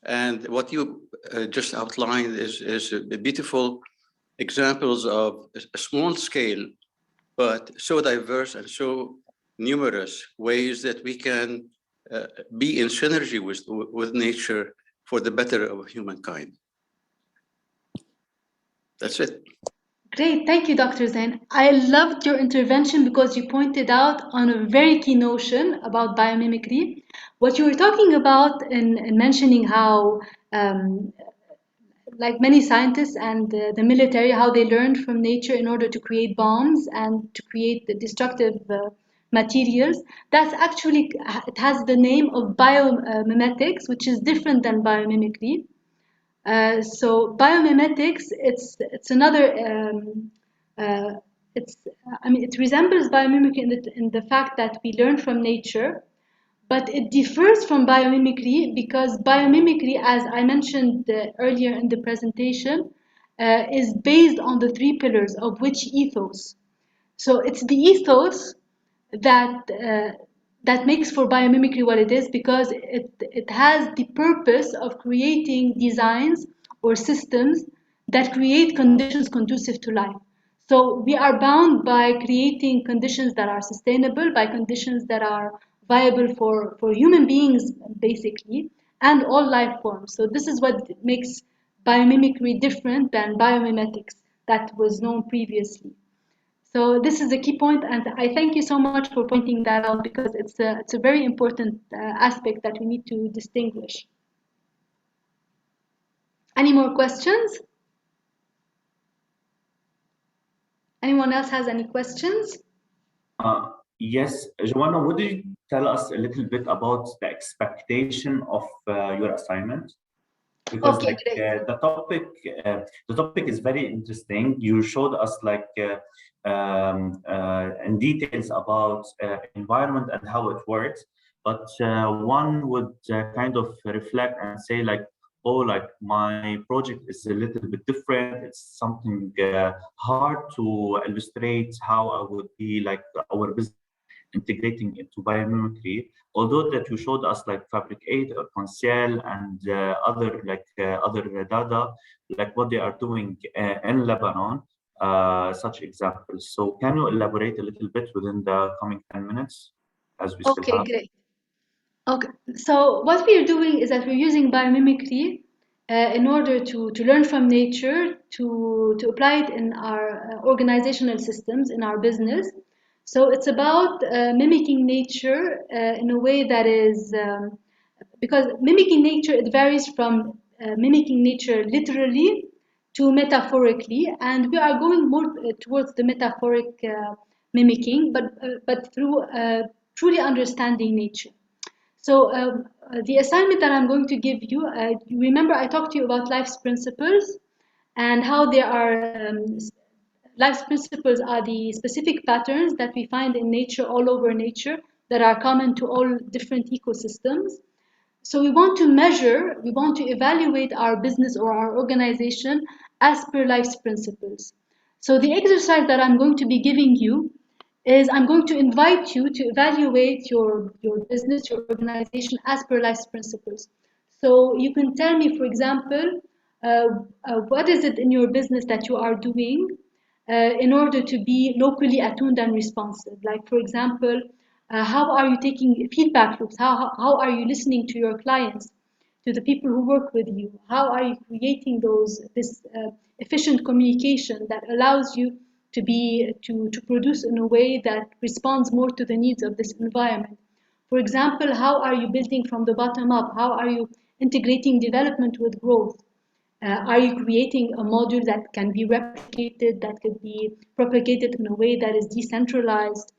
[SPEAKER 4] And what you just outlined is beautiful examples of a small scale, but so diverse and so numerous ways that we can be in synergy with nature for the better of humankind. That's it.
[SPEAKER 1] Great, thank you, Dr. Zain. I loved your intervention because you pointed out on a very key notion about biomimicry. What you were talking about in mentioning how, like many scientists and the military, how they learned from nature in order to create bombs and to create the destructive materials. That's actually, it has the name of biomimetics, which is different than biomimicry. So biomimetics, it's another, I mean, it resembles biomimicry in the fact that we learn from nature, but it differs from biomimicry because biomimicry, as I mentioned earlier in the presentation, is based on the three pillars of which ethos. So it's the ethos that that makes for biomimicry what it is because it has the purpose of creating designs or systems that create conditions conducive to life. So we are bound by creating conditions that are sustainable, by conditions that are viable for human beings, basically, and all life forms. So this is what makes biomimicry different than biomimetics that was known previously. So this is a key point, and I thank you so much for pointing that out because it's a very important aspect that we need to distinguish. Any more questions? Anyone else has any questions?
[SPEAKER 2] Yes, Joanna, would you tell us a little bit about the expectation of your assignment? Because
[SPEAKER 1] okay,
[SPEAKER 2] like the topic is very interesting. You showed us like in details about environment and how it works, but one would kind of reflect and say like, oh, like my project is a little bit different. It's something hard to illustrate how I would be like our business integrating into biomimicry. Although that you showed us like Fabricate or Conseil and other data, like what they are doing in Lebanon, such examples. So can you elaborate a little bit within the coming 10 minutes as we still
[SPEAKER 1] Okay,
[SPEAKER 2] have?
[SPEAKER 1] great. Okay, so what we are doing is that we're using biomimicry in order to learn from nature, to apply it in our organizational systems, in our business. So it's about mimicking nature in a way that is, because mimicking nature, it varies from mimicking nature literally to metaphorically, and we are going more towards the metaphoric mimicking, but through truly understanding nature. So the assignment that I'm going to give you, remember I talked to you about life's principles and how there are, life's principles are the specific patterns that we find in nature, all over nature, that are common to all different ecosystems. So we want to measure, we want to evaluate our business or our organization as per life's principles. So the exercise that I'm going to be giving you is I'm going to invite you to evaluate your business, your organization as per life's principles. So you can tell me, for example, what is it in your business that you are doing in order to be locally attuned and responsive? Like, for example, how are you taking feedback loops? How are you listening to your clients, to the people who work with you? How are you creating this efficient communication that allows you to produce in a way that responds more to the needs of this environment? For example, how are you building from the bottom up? How are you integrating development with growth? Are you creating a module that can be replicated, that could be propagated in a way that is decentralized?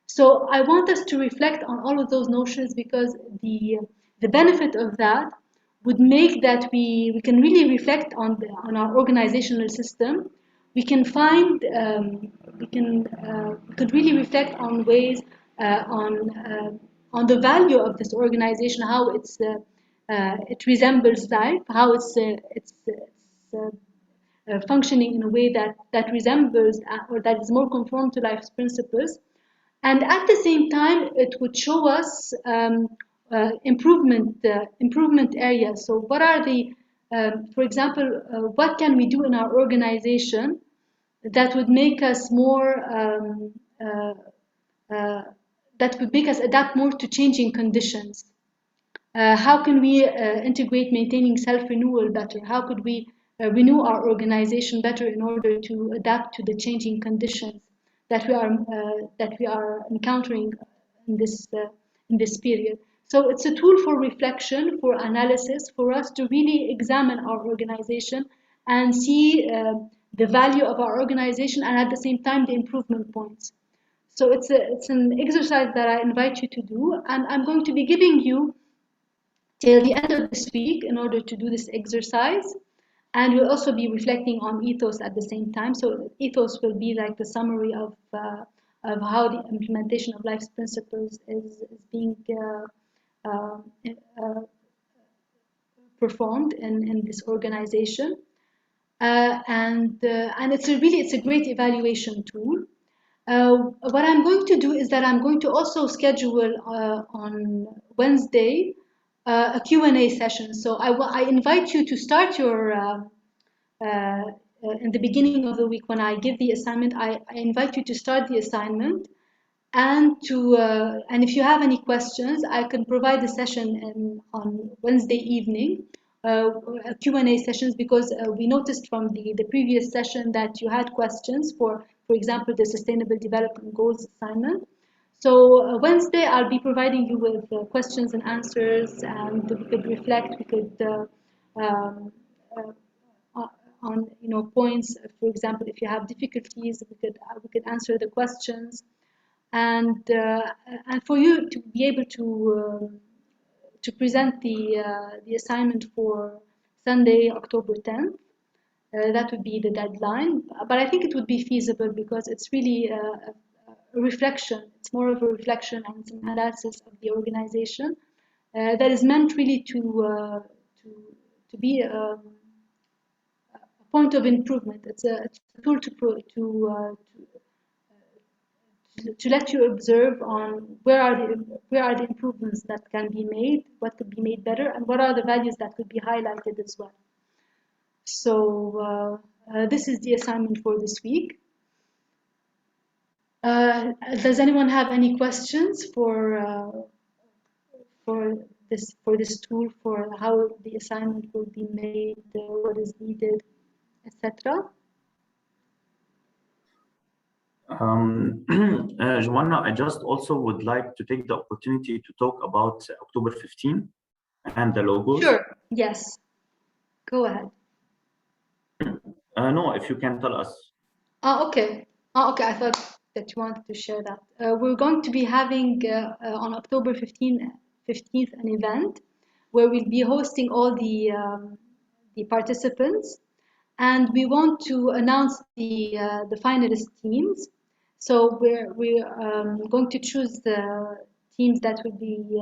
[SPEAKER 1] So I want us to reflect on all of those notions because the benefit of that would make that we can really reflect on our organizational system. We can find we could really reflect on ways on the value of this organization, how it resembles life, how functioning in a way that resembles or that is more conform to life's principles. And at the same time, it would show us improvement areas. So what are for example, what can we do in our organization that would make us more, that would make us adapt more to changing conditions? How can we integrate maintaining self-renewal better? How could we renew our organization better in order to adapt to the changing conditions that we are encountering in this period. So it's a tool for reflection, for analysis, for us to really examine our organization and see the value of our organization and at the same time the improvement points. So it's an exercise that I invite you to do, and I'm going to be giving you till the end of this week in order to do this exercise. And we'll also be reflecting on ethos at the same time. So ethos will be like the summary of how the implementation of life's principles is being performed in this organization. And it's a great evaluation tool. What I'm going to do is that I'm going to also schedule on Wednesday a Q&A session. So I invite you to start your, in the beginning of the week when I give the assignment, I invite you to start the assignment and if you have any questions, I can provide the session on Wednesday evening, Q&A sessions, because we noticed from the previous session that you had questions for example, the Sustainable Development Goals assignment. So Wednesday, I'll be providing you with questions and answers, and we could reflect, we could on points. For example, if you have difficulties, we could answer the questions, and for you to be able to present the assignment for Sunday, October 10th. That would be the deadline, but I think it would be feasible because it's really a reflection. It's more of a reflection and some analysis of the organization that is meant really to be a point of improvement. It's a tool to let you observe on where are the improvements that can be made, what could be made better, and what are the values that could be highlighted as well. So this is the assignment for this week. Does anyone have any questions for this tool, for how the assignment will be made, what is needed, etc.?
[SPEAKER 2] Joanna, I just also would like to take the opportunity to talk about October 15 and the logos.
[SPEAKER 1] Sure. Yes. Go ahead.
[SPEAKER 2] No, if you can tell us.
[SPEAKER 1] Okay. Okay. I thought that you wanted to share that. We're going to be having on October 15th an event where we'll be hosting all the participants, and we want to announce the finalist teams. So we're going to choose the teams that will be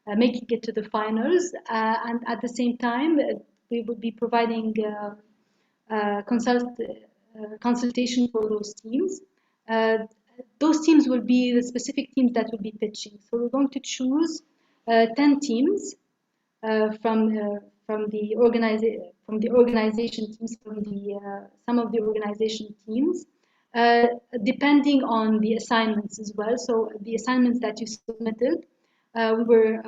[SPEAKER 1] making it to the finals, and at the same time we will be providing consultation for those teams. Those teams will be the specific teams that will be pitching. So we're going to choose 10 teams from the organization teams, from some of the organization teams, depending on the assignments as well. So the assignments that you submitted, we were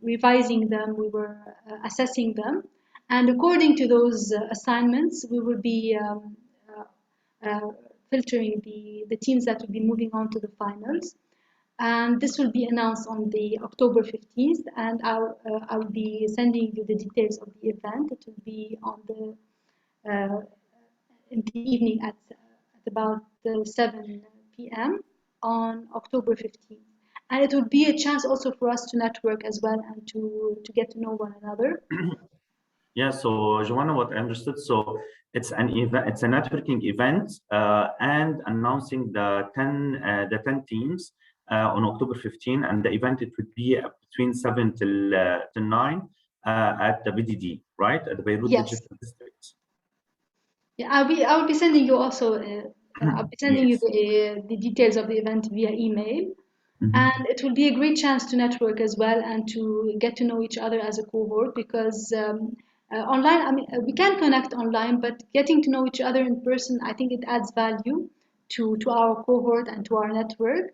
[SPEAKER 1] revising them, we were assessing them, and according to those assignments, we will be filtering the teams that will be moving on to the finals. And this will be announced on the October 15th, and I'll be sending you the details of the event. It will be on in the evening at about 7 p.m. on October 15th. And it will be a chance also for us to network as well and to get to know one another.
[SPEAKER 2] Yeah, so Joanna, what I understood, so it's an event, it's a networking event, and announcing the 10 teams on October 15, and the event, it would be between 7 till 9 at the BDD, right, at the Beirut Digital District.
[SPEAKER 1] Yeah, I'll be sending you also. I'll be sending you the details of the event via email. And it will be a great chance to network as well and to get to know each other as a cohort, because online, I mean, we can connect online, but getting to know each other in person, I think it adds value to our cohort and to our network.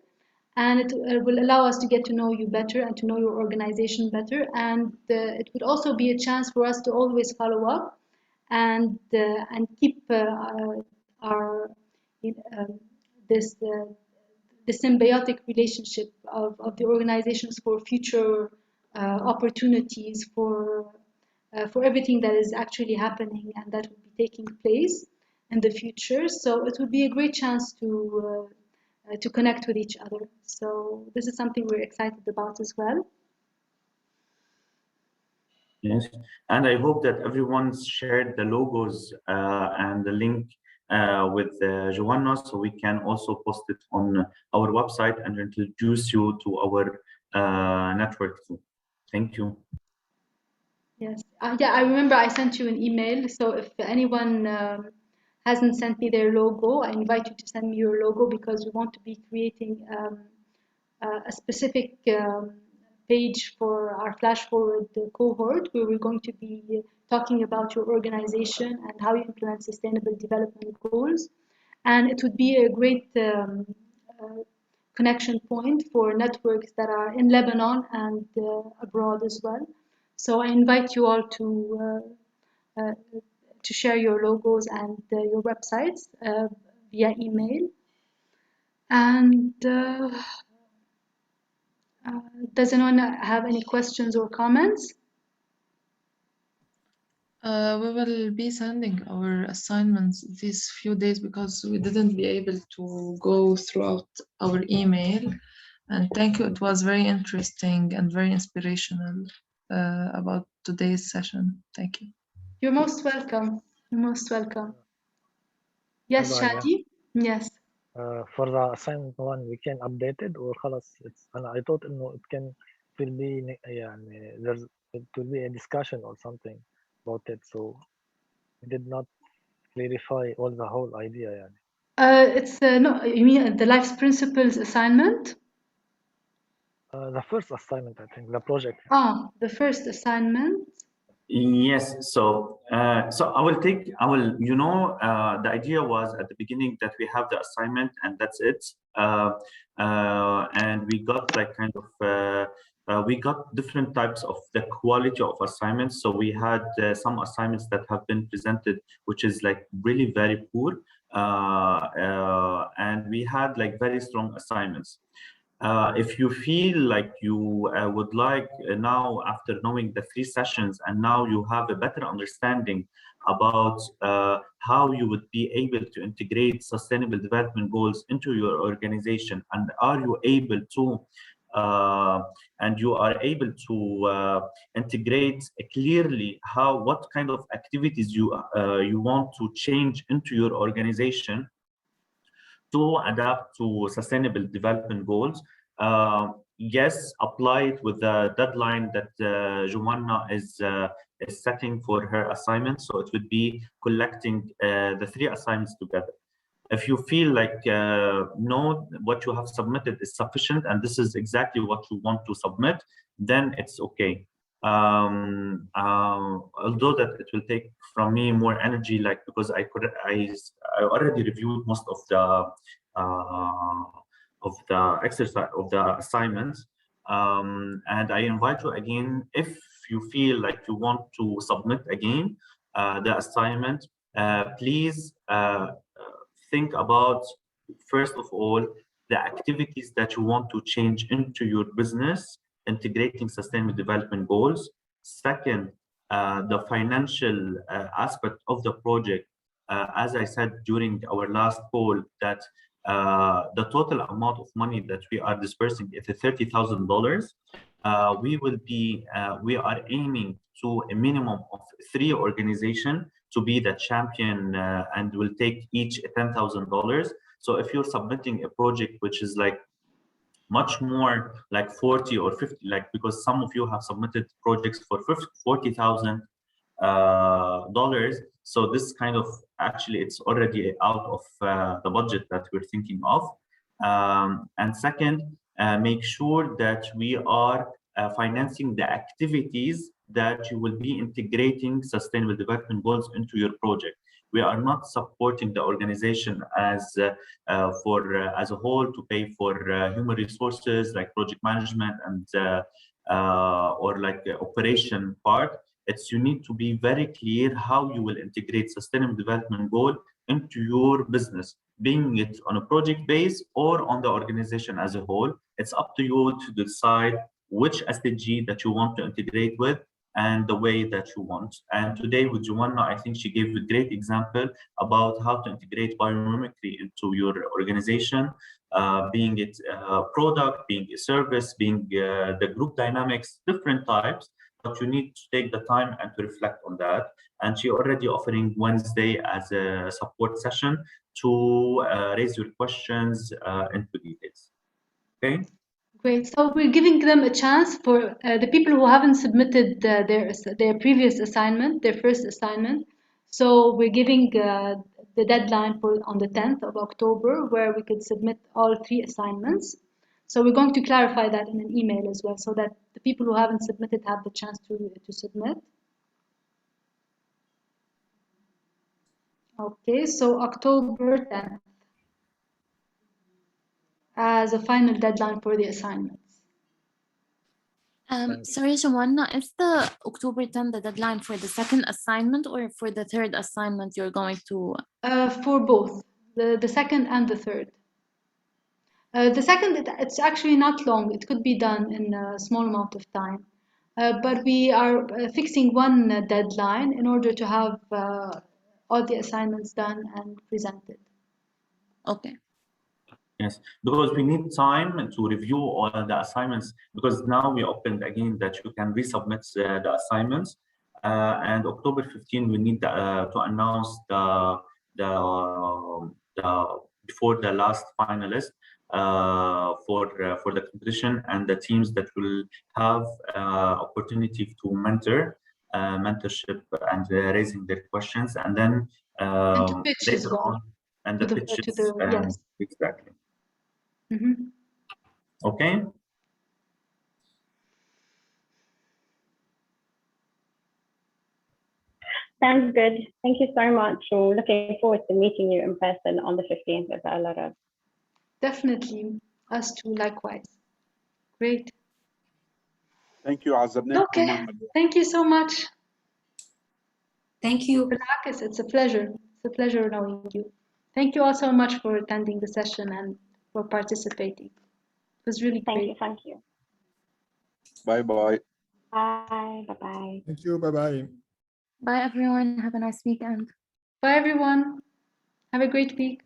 [SPEAKER 1] And it will allow us to get to know you better and to know your organization better. And it would also be a chance for us to always follow up and keep our this the symbiotic relationship of the organizations for future opportunities for everything that is actually happening and that will be taking place in the future. So it would be a great chance to connect with each other. So this is something we're excited about as well.
[SPEAKER 2] Yes, and I hope that everyone's shared the logos and the link with Joanna, so we can also post it on our website and introduce you to our network too. Thank you.
[SPEAKER 1] Yes, yeah, I remember I sent you an email. So if anyone hasn't sent me their logo, I invite you to send me your logo, because we want to be creating a specific page for our Flash Forward cohort, where we're going to be talking about your organization and how you implement sustainable development goals. And it would be a great connection point for networks that are in Lebanon and abroad as well. So I invite you all to share your logos and your websites via email. And does anyone have any questions or comments?
[SPEAKER 14] We will be sending our assignments these few days because we didn't be able to go throughout our email. And thank you. It was very interesting and very inspirational about today's session. Thank you.
[SPEAKER 1] You're most welcome. You're most welcome. Yes,
[SPEAKER 12] Hello, Aya.
[SPEAKER 1] Shadi? Yes.
[SPEAKER 12] For the assignment one, we can update it or خلاص it's I thought إنه it will be يعني it will be a discussion or something about it, so we did not clarify all the whole idea يعني.
[SPEAKER 1] It's no, you mean the Life's Principles assignment?
[SPEAKER 12] The first assignment, I think, the project.
[SPEAKER 1] The first assignment.
[SPEAKER 2] Yes, so I will the idea was at the beginning that we have the assignment and that's it, and we got like kind of we got different types of the quality of assignments. So we had some assignments that have been presented which is like really very poor, and we had like very strong assignments. If you feel like you would like now, after knowing the 3 sessions, and now you have a better understanding about how you would be able to integrate sustainable development goals into your organization, and are you able to integrate clearly what kind of activities you want to change into your organization to adapt to sustainable development goals. Yes, apply it with the deadline that Joanna is setting for her assignment. So it would be collecting the 3 assignments together. If you feel like no, what you have submitted is sufficient and this is exactly what you want to submit, then it's okay. Although that it will take from me more energy, like because I already reviewed most of the exercise of the assignments, and I invite you again, if you feel like you want to submit again the assignment, please think about, first of all, the activities that you want to change into your business, integrating sustainable development goals. Second, the financial aspect of the project. As I said during our last call, that the total amount of money that we are dispersing is $30,000. We are aiming to a minimum of 3 organizations to be the champion, and will take each $10,000. So if you're submitting a project which is like much more like 40 or 50, like because some of you have submitted projects for $40,000, so this kind of actually it's already out of the budget that we're thinking of. And second, make sure that we are financing the activities that you will be integrating sustainable development goals into your project. We are not supporting the organization as a whole to pay for human resources like project management and or like the operation part. It's you need to be very clear how you will integrate sustainable development goal into your business, being it on a project base or on the organization as a whole. It's up to you to decide which SDG that you want to integrate with and the way that you want. And today with Joanna, I think she gave a great example about how to integrate biomimicry into your organization, being it a product, being a service, being the group dynamics, different types, but you need to take the time and to reflect on that. And she already offering Wednesday as a support session to raise your questions into details. Okay.
[SPEAKER 1] Great. So we're giving them a chance for the people who haven't submitted their previous assignment, their first assignment. So we're giving the deadline for on the 10th of October, where we could submit all 3 assignments. So we're going to clarify that in an email as well, so that the people who haven't submitted have the chance to submit. Okay, so October 10th as a final deadline for the assignments.
[SPEAKER 7] Sorry, Joanna, is the October 10th the deadline for the second assignment or for the third assignment you're going to?
[SPEAKER 1] For both, the second and the third. The second, it's actually not long. It could be done in a small amount of time. But we are fixing one deadline in order to have all the assignments done and presented.
[SPEAKER 7] Okay.
[SPEAKER 2] Yes, because we need time to review all the assignments, because now we opened again that you can resubmit the assignments. And October 15, we need to announce the before the last finalist for the competition, and the teams that will have opportunity to mentorship and raising their questions, and then
[SPEAKER 1] and to pitch as
[SPEAKER 2] later
[SPEAKER 1] well.
[SPEAKER 2] on, and the pitches.
[SPEAKER 1] Yes.
[SPEAKER 2] Exactly.
[SPEAKER 1] Mm-hmm.
[SPEAKER 2] Okay.
[SPEAKER 15] Sounds good. Thank you so much. We're looking forward to meeting you in person on the 15th of Al-Arab.
[SPEAKER 1] Definitely. Us too, likewise. Great.
[SPEAKER 16] Thank you, عذبناكم.
[SPEAKER 1] Okay. Thank you so much.
[SPEAKER 6] Thank you.
[SPEAKER 1] It's a pleasure. It's a pleasure knowing you. Thank you all so much for attending the session and for participating. It was really great.
[SPEAKER 15] Thank you.
[SPEAKER 16] Bye-bye.
[SPEAKER 15] Bye. Bye-bye.
[SPEAKER 5] Thank you. Bye-bye.
[SPEAKER 7] Bye, everyone. Have a nice weekend.
[SPEAKER 1] Bye, everyone. Have a great week.